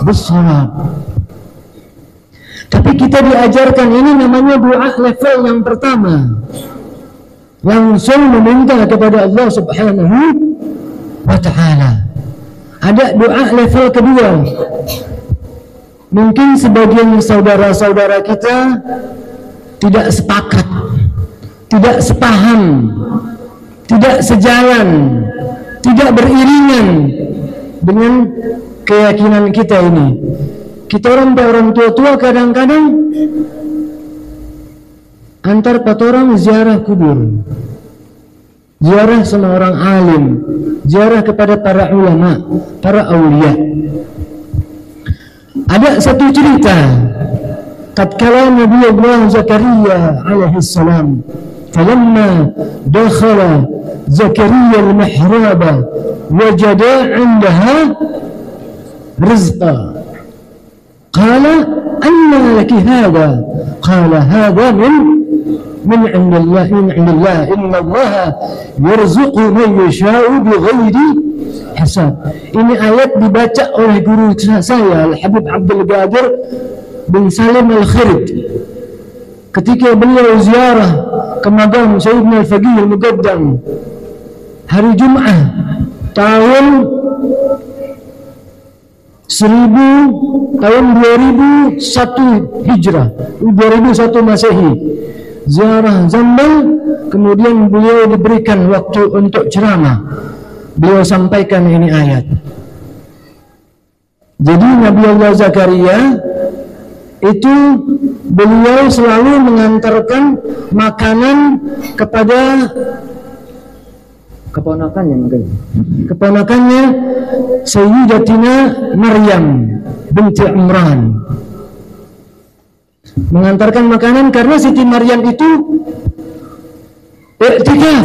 bissawab. Tapi kita diajarkan ini namanya doa level yang pertama. Langsung meminta kepada Allah Subhanahu wa ta'ala. Ada doa level kedua. Mungkin sebagian saudara-saudara kita tidak sepakat, tidak sepaham, tidak sejalan, tidak beriringan dengan keyakinan kita ini. Kita orang tua kadang-kadang antar 4 orang ziarah kubur, ziarah sama orang alim, ziarah kepada para ulama, para aulia. Ada satu cerita tatkala Nabi Allah Zakaria alaihi salam, falamma dakhala Zakaria al-mihrab wajada 'indaha rizqa qala anna laki hadha qala hadha min 'indillah inna Allah yarzuqu man yasha'u bighairi hisab. Ini ayat dibaca oleh guru saya Al-Habib Abdul Qadir bin Salim Al-Khirid ketika beliau ziarah ke makam Sayyidina Al-Faqih Al-Muqaddam hari Jumat tahun 2001 Hijrah, 2001 Masehi, ziarah Zambal. Kemudian beliau diberikan waktu untuk ceramah. Beliau sampaikan ini ayat. Jadi Nabi Allah Zakaria itu beliau selalu mengantarkan makanan kepada keponakannya Sayyidatina Maryam binti Imran. Mengantarkan makanan karena Siti Maryam itu i'tikaf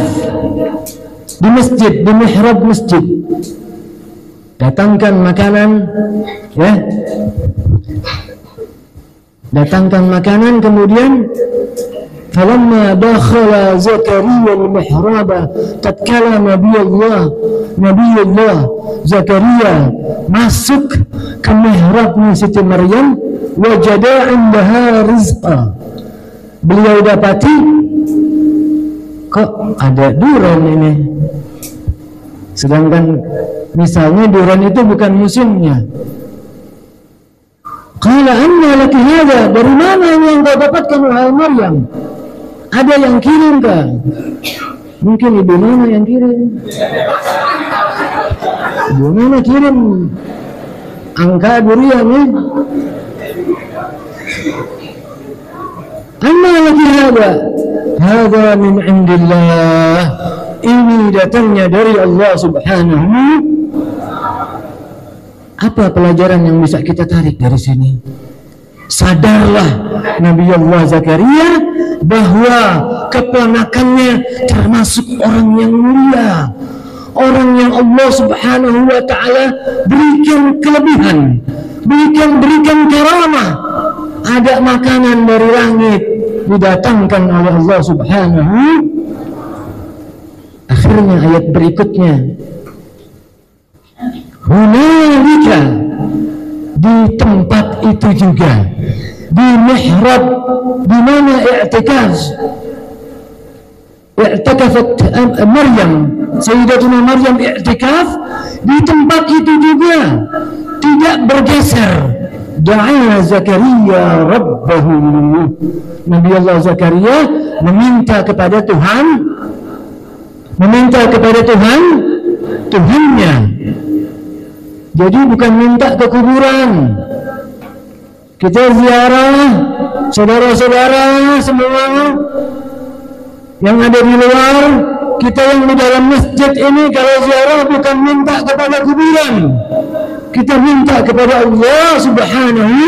di masjid, di mihrab masjid. Datangkan makanan, ya. Datangkan makanan, kemudian falamma dakhala Zakaria al-mihrab, tatkala Nabi Allah Zakaria masuk ke mihrabnya Siti Maryam, wajada 'indaha rizqa. Beliau dapati kok ada durian ini. Sedangkan misalnya durian itu bukan musimnya. Qala anna laki hadha, dari mana ini yang kau dapatkan wahai Maryam? Ada yang kirim kah? Mungkin ibu mana yang kirim? Ibu mana kirim angka durian ya? Anna laki hadha? Hadha min indillah. Ini datangnya dari Allah Subhanahu. Apa pelajaran yang bisa kita tarik dari sini? Sadarlah Nabi Allah Zakaria bahwa keponakannya termasuk orang yang mulia, orang yang Allah Subhanahu wa ta'ala berikan kelebihan, berikan karamah. Ada makanan dari langit didatangkan oleh Allah Subhanahu. Akhirnya ayat berikutnya, hunalika, di tempat itu juga, di mihrab, di mana i'tikaf i'tikafat Maryam, Sayyidatuna Maryam i'tikaf di tempat itu juga tidak bergeser. Da'a Zakaria rabbahu, Nabi Allah Zakaria meminta kepada Tuhan, Tuhannya. Jadi bukan minta ke kuburan. Kita ziarah saudara-saudara semua yang ada di luar, kita yang di dalam masjid ini kalau ziarah bukan minta kepada kuburan, kita minta kepada Allah Subhanahu.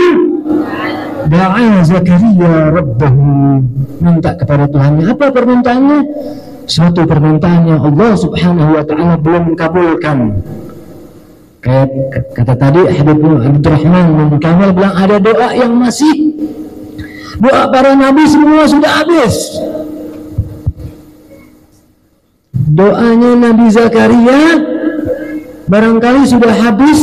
Da'a Zakaria rabbahu, minta kepada Tuhannya. Apa permintaannya? Suatu permintaan yang Allah Subhanahu wa ta'ala belum kabulkan. Kayak kata tadi Habib Abdurrahman bin Kamil bilang ada doa yang masih, doa para nabi semua sudah habis. Doanya Nabi Zakaria barangkali sudah habis.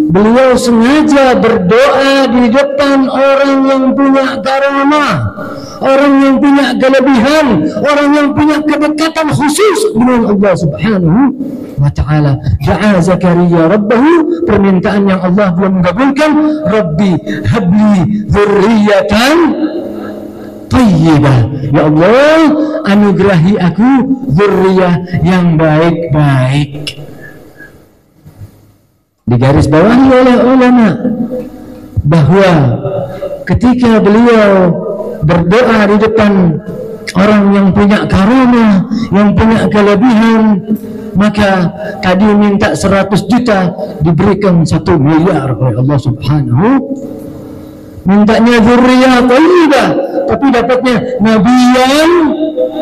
Beliau sengaja berdoa di depan orang yang punya karamah, orang yang punya kelebihan, orang yang punya kedekatan khusus dengan Allah Subhanahu wa ta'ala. Da'a Zakaria rabbahu, permintaan yang Allah belum mengabulkan. Rabbi habli dzurriyyatan thayyibah, ya Allah anugerahi aku dzurriyyah yang baik-baik. Digarisbawahi oleh ulama bahwa ketika beliau berdoa di depan orang yang punya karamah, yang punya kelebihan, maka tadi minta 100 juta diberikan 1 miliar oleh Allah Subhanahu. Mintanya dzurriyyah thayyibah, tapi dapatnya nabiyan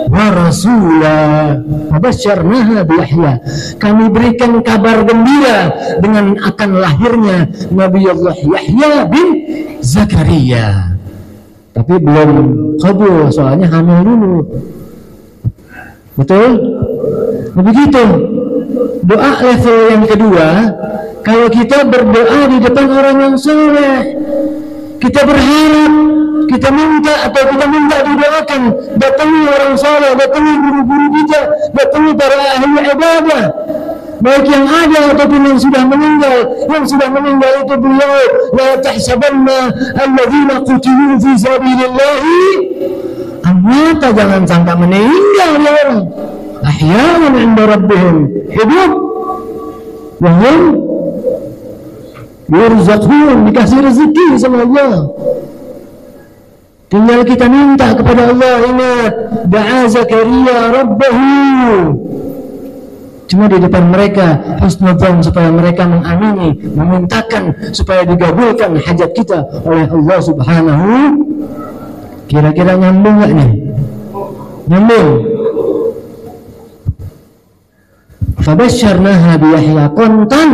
wa rasulah. Fabasyarnaha bi Yahya, kami berikan kabar gembira dengan akan lahirnya Nabi Allah Yahya bin Zakaria. Tapi belum kabul, soalnya hamil dulu. Betul? Begitu. Doa level yang kedua, kalau kita berdoa di depan orang yang soleh, kita berharap, kita minta atau kita minta didoakan, datangi orang soleh, datangi guru-guru kita, datangi para ahli ibadah, baik yang ada ataupun yang sudah meninggal. Yang sudah meninggal itu beliau, la tahsabanna alladzina qutilu fi sabilillah amwata, jangan sangka meninggal ya orang, ahya'un 'inda rabbihim, hidup, wa hum yurzaqun, dikasih rezeki sama Allah. Tinggal kita minta kepada Allah. Ingat, da'a Zakaria rabbahu, cuma di depan mereka husnudzan, supaya mereka mengamini, memintakan supaya digabulkan hajat kita oleh Allah Subhanahu. Kira-kira nyambung gak nih? Nyambung. Fabasyarnaha bi Yahya, kontan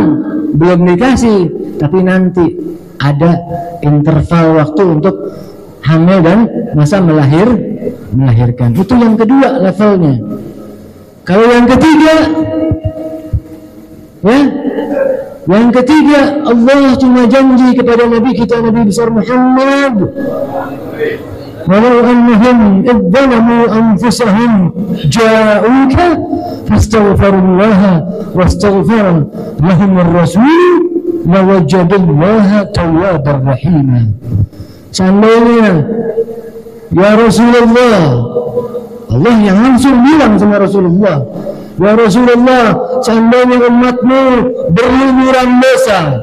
belum dikasih, tapi nanti ada interval waktu untuk hamil dan masa melahirkan. Itu yang kedua levelnya. Kalau yang ketiga, ya, yang ketiga Allah cuma janji kepada Nabi kita, Nabi besar Muhammad, walau annahum idzalamu anfusahum ja'uka fastaghfirullaha wastaghfara lahum ar-rasul lawajadallaha tawwabar rahima. Seandainya ya Rasulullah, Allah yang langsung bilang sama Rasulullah, ya Rasulullah, seandainya umatmu berlumuran dosa,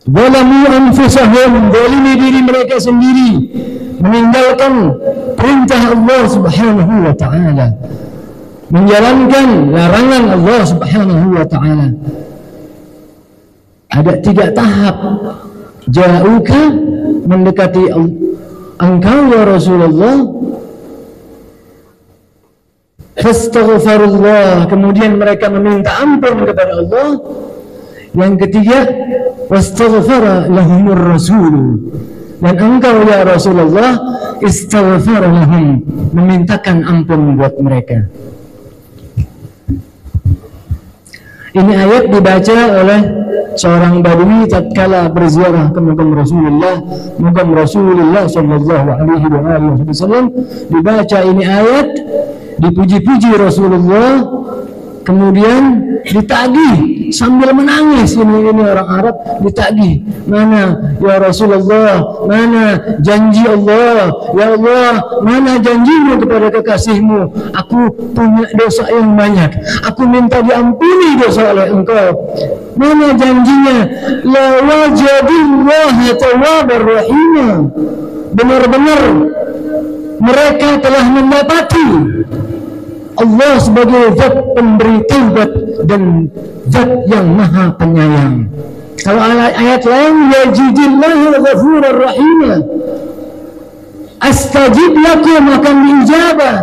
zalamu anfusahum, zalimi diri mereka sendiri, meninggalkan perintah Allah Subhanahu wa ta'ala, menjalankan larangan Allah Subhanahu wa ta'ala. Ada 3 tahap. Ja'uka, mendekati engkau ya Rasulullah, fastaghfirullah, kemudian mereka meminta ampun kepada Allah. Yang ketiga, wastaghfara lahumur rasul, dan engkau ya Rasulullah istaghfar lahum, memintakan ampun buat mereka. Ini ayat dibaca oleh seorang badui tatkala berziarah ke makam Rasulullah sallallahu alaihi wasallam, dibaca ini ayat, dipuji-puji Rasulullah, kemudian ditagih sambil menangis. Ini orang Arab ditagih, mana ya Rasulullah, mana janji Allah, ya Allah, mana janjimu kepada kekasihmu, aku punya dosa yang banyak, aku minta diampuni dosa oleh engkau, mana janjinya, la wajadullaha tawwabar rahima, benar-benar mereka telah mendapati Allah sebagai zat pemberi taubat dan zat yang maha penyayang. Kalau ayat lain, yajidillahu ghafurur rahima, astajib lakum, akan diijabah.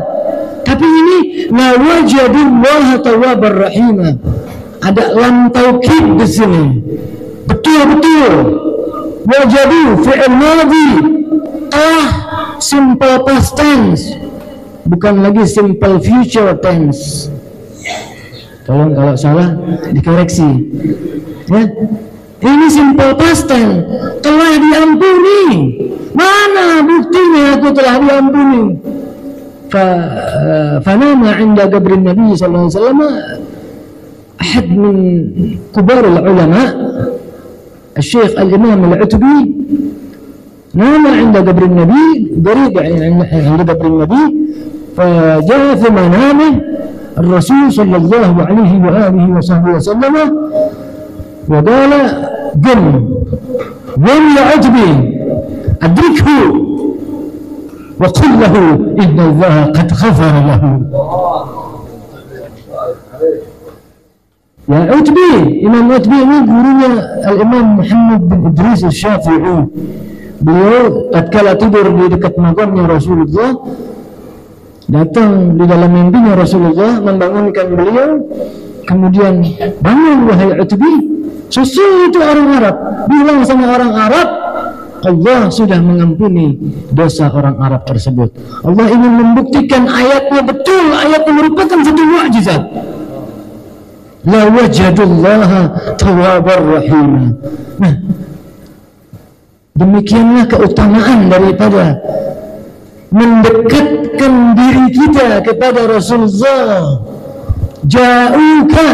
Tapi ini la wajadullaha tawwabar rahima, ada lam taukid di sini. Betul-betul wajadu fi'il madhi, simple past tense, bukan lagi simple future tense. Tolong kalau salah dikoreksi ya. Ini simple past tense, telah diampuni. Mana buktinya aku telah diampuni? Fanama 'inda qabrin Nabi sallallahu alaihi wasallam ahad min kubar ulama, Syekh Al-Imam Al-Utbi, nama 'inda qabrin Nabi, qarib 'inda qabrin Nabi. فجاء في منامه الرسول صلى الله عليه وآله وسلم وقال قم يا عتبي أدركه وقل له إن الله قد غفر له. Ya Utbi, Imam Utbi ini gurunya Al-Imam Muhammad bin Idris Al-Syafi'i. Beliau tatkala tidur di dekat makamnya Rasulullah, datang di dalam mimpinya Rasulullah membangunkan beliau, kemudian, bangun wahai Utbi, sesungguhnya itu orang Arab, bilang sama orang Arab, Allah sudah mengampuni dosa orang Arab tersebut. Allah ingin membuktikan ayatnya betul, ayatnya merupakan satu mukjizat. La wajadullaha tawwabar rahima. Nah, demikianlah keutamaan daripada mendekatkan diri kita kepada Rasulullah. Ja'uka,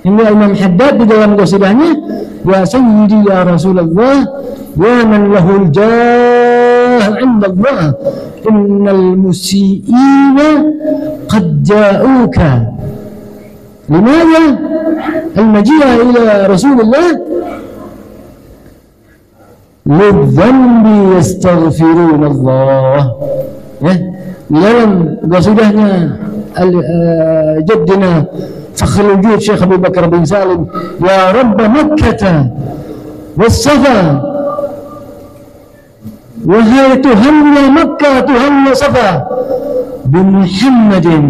ini Imam Haddad di dalam qasidahnya, ya sayyidi ya Rasulullah, ya man lahul jah 'inda Allah, innal musii'ina qad ja'uka. Limadha al-maji'a ila Rasulullah? Lidhanbi yastaghfirun Allah. Ya, dalam qasidahnya jaddina Fakhrul Wujud Syekh Abu Bakar bin Salim, ya Rabb Makkah was-Safa, wahai Tuhannya Makkah, Tuhannya Safa, bi Muhammadin,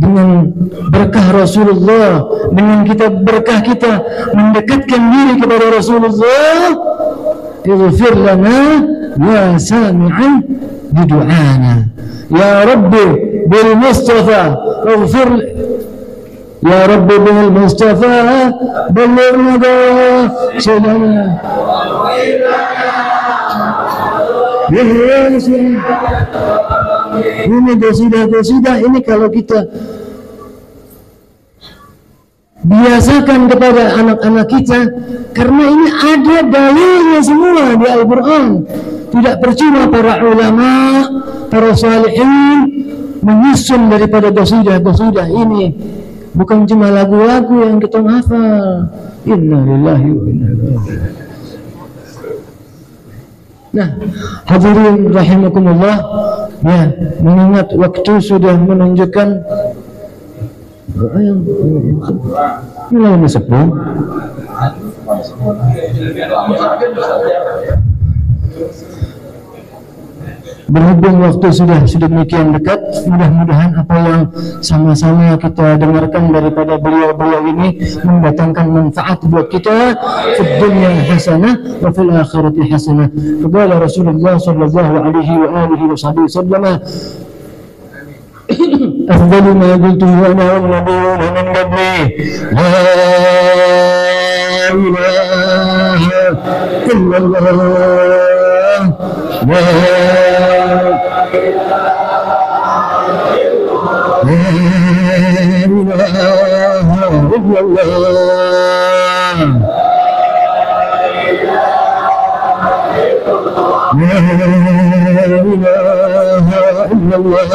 dengan berkah Rasulullah, dengan kita berkah kita mendekatkan diri kepada Rasulullah, ighfir lana ya sami'an bidu'ana, ya Rabbi bil Mustafa ighfir, ya Rabbi bil Mustafa balligh salana. Ini qasidah ini kalau kita biasakan kepada anak-anak kita, karena ini ada dalilnya semua di Al-Quran. Tidak percuma para ulama, para salihin menyusun daripada qasidah ini. Bukan cuma lagu-lagu yang kita hafal. Inna lillahi wa inna ilaihi. Nah, hadirin rahimakumullah, ya, mengingat waktu sudah menunjukkan mulai masuk. Berhubung waktu sudah demikian dekat, mudah-mudahan apa yang sama-sama kita dengarkan daripada beliau-beliau ini mendatangkan manfaat buat kita di dunia hasanah wa fil akhirati hasanah. Qala Rasulullah sallallahu alaihi wa alihi wasallam, أفضل ما قلته أنا والنبيون من قبلي لا إله إلا الله لا إله إلا الله لا إله إلا الله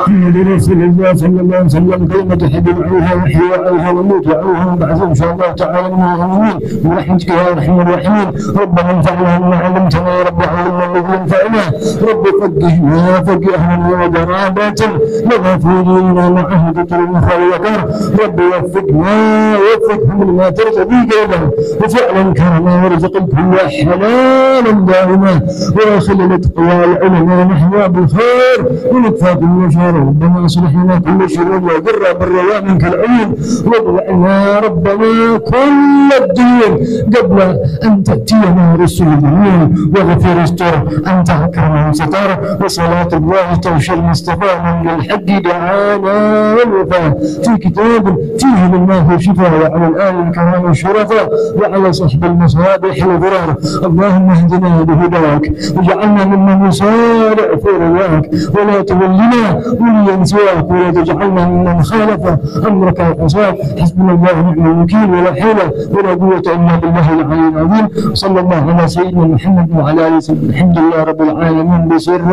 محمد رسول الله صلى الله عليه وسلم كلمة حب وعوها وحي وعوها وموت وعوها وبعث إن شاء الله تعالى من العالمين برحمتك يا أرحم الراحمين ربنا انفعنا بما علمتنا يا رب علمنا الذي ينفعنا رب فقهنا فقهنا ودرابات لنا في ديننا وعهدة المخير رب وفقهم لما ترتضي قولا وفعلا كرما وارزق الكل حلالا دائما واخل الاتقوى العلماء نحو بالخير ونكفى كل شر ربنا اصلح لنا كل شر وبر بالرواء منك العين واضلعنا ربنا كل الدين قبل ان تاتينا رسل الدين واغفر استر انت اكرم ستر وصلاه الله توشي المصطفى من الحق دعانا والوفاء في كتاب فيه لله شفاء وعلى الآل الكرام الشرفاء وعلى صحب المصابيح الغرار اللهم اهدنا بهداك واجعلنا ممن يسارع في رضاك ولا تولنا وليا سواك ولا تجعلنا ممن خالف امرك وعصاك حسبنا الله ونعم الوكيل ولا حول ولا قوه الا بالله العلي العظيم صلى الله على سيدنا محمد وعلى اله وصحبه الحمد لله رب العالمين بسره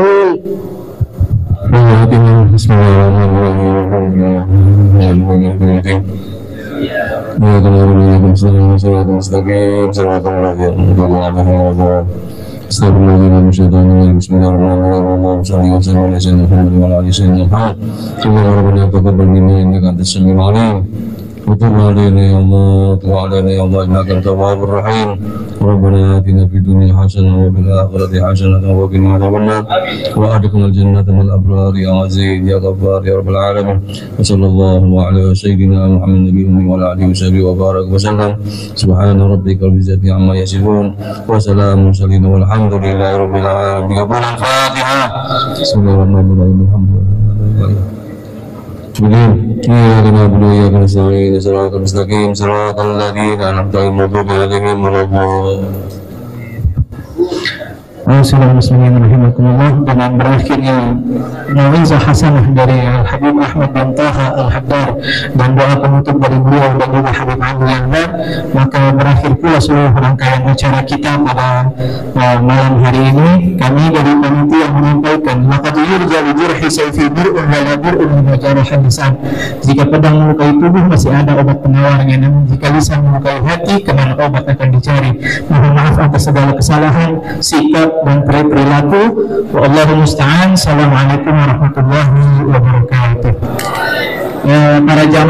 بسم الله الرحمن الرحيم صراط مستقيم صراط الذين أنعمت عليهم استغفر الله من الشيطان الرجيم بسم الله الرحمن الرحيم اللهم صل وسلم على سيدنا محمد وعلى آل سيدنا محمد اللهم ربنا تقبل منا إنك أنت السميع العليم وتب علينا يا الله وتب علينا يا الله إنك أنت التواب الرحيم ربنا آتنا في الدنيا حسنة وفي الآخرة حسنة وقنا عذاب النار وأدخلنا الجنة من الأبرار يا عزيز يا غفار يا رب العالمين وصلى الله على سيدنا محمد النبي وعلى آله وصحبه وبارك وسلم سبحان ربك رب العزة عما يصفون وسلام المرسلين والحمد لله رب العالمين. قبل الفاتحة بسم الله الرحمن الرحيم الحمد لله إياك نعبد وإياك نستعين صراط المستقيم صراط الذين أنعمت عليهم غير المغضوب عليهم ولا الضالين. Bismillahirrahmanirrahim. Dengan berakhirnya mau'izah hasanah dari Al-Habib Ahmad bin Taha Al-Haddad dan doa penutup dari beliau dan juga Habib Abdul Anwar, maka berakhir pula seluruh rangkaian acara kita pada malam hari ini. Kami dari panitia menyampaikan laqad yurja li jurhi sayfi bir'un wa la bir'un min jarahan lisan. Jika pedang melukai tubuh masih ada obat penawarnya, namun jika lisan melukai hati kemana obat akan dicari. Mohon maaf atas segala kesalahan, sikap dan perilaku. Wallahu musta'an. Assalamualaikum warahmatullahi wabarakatuh. Para jamaah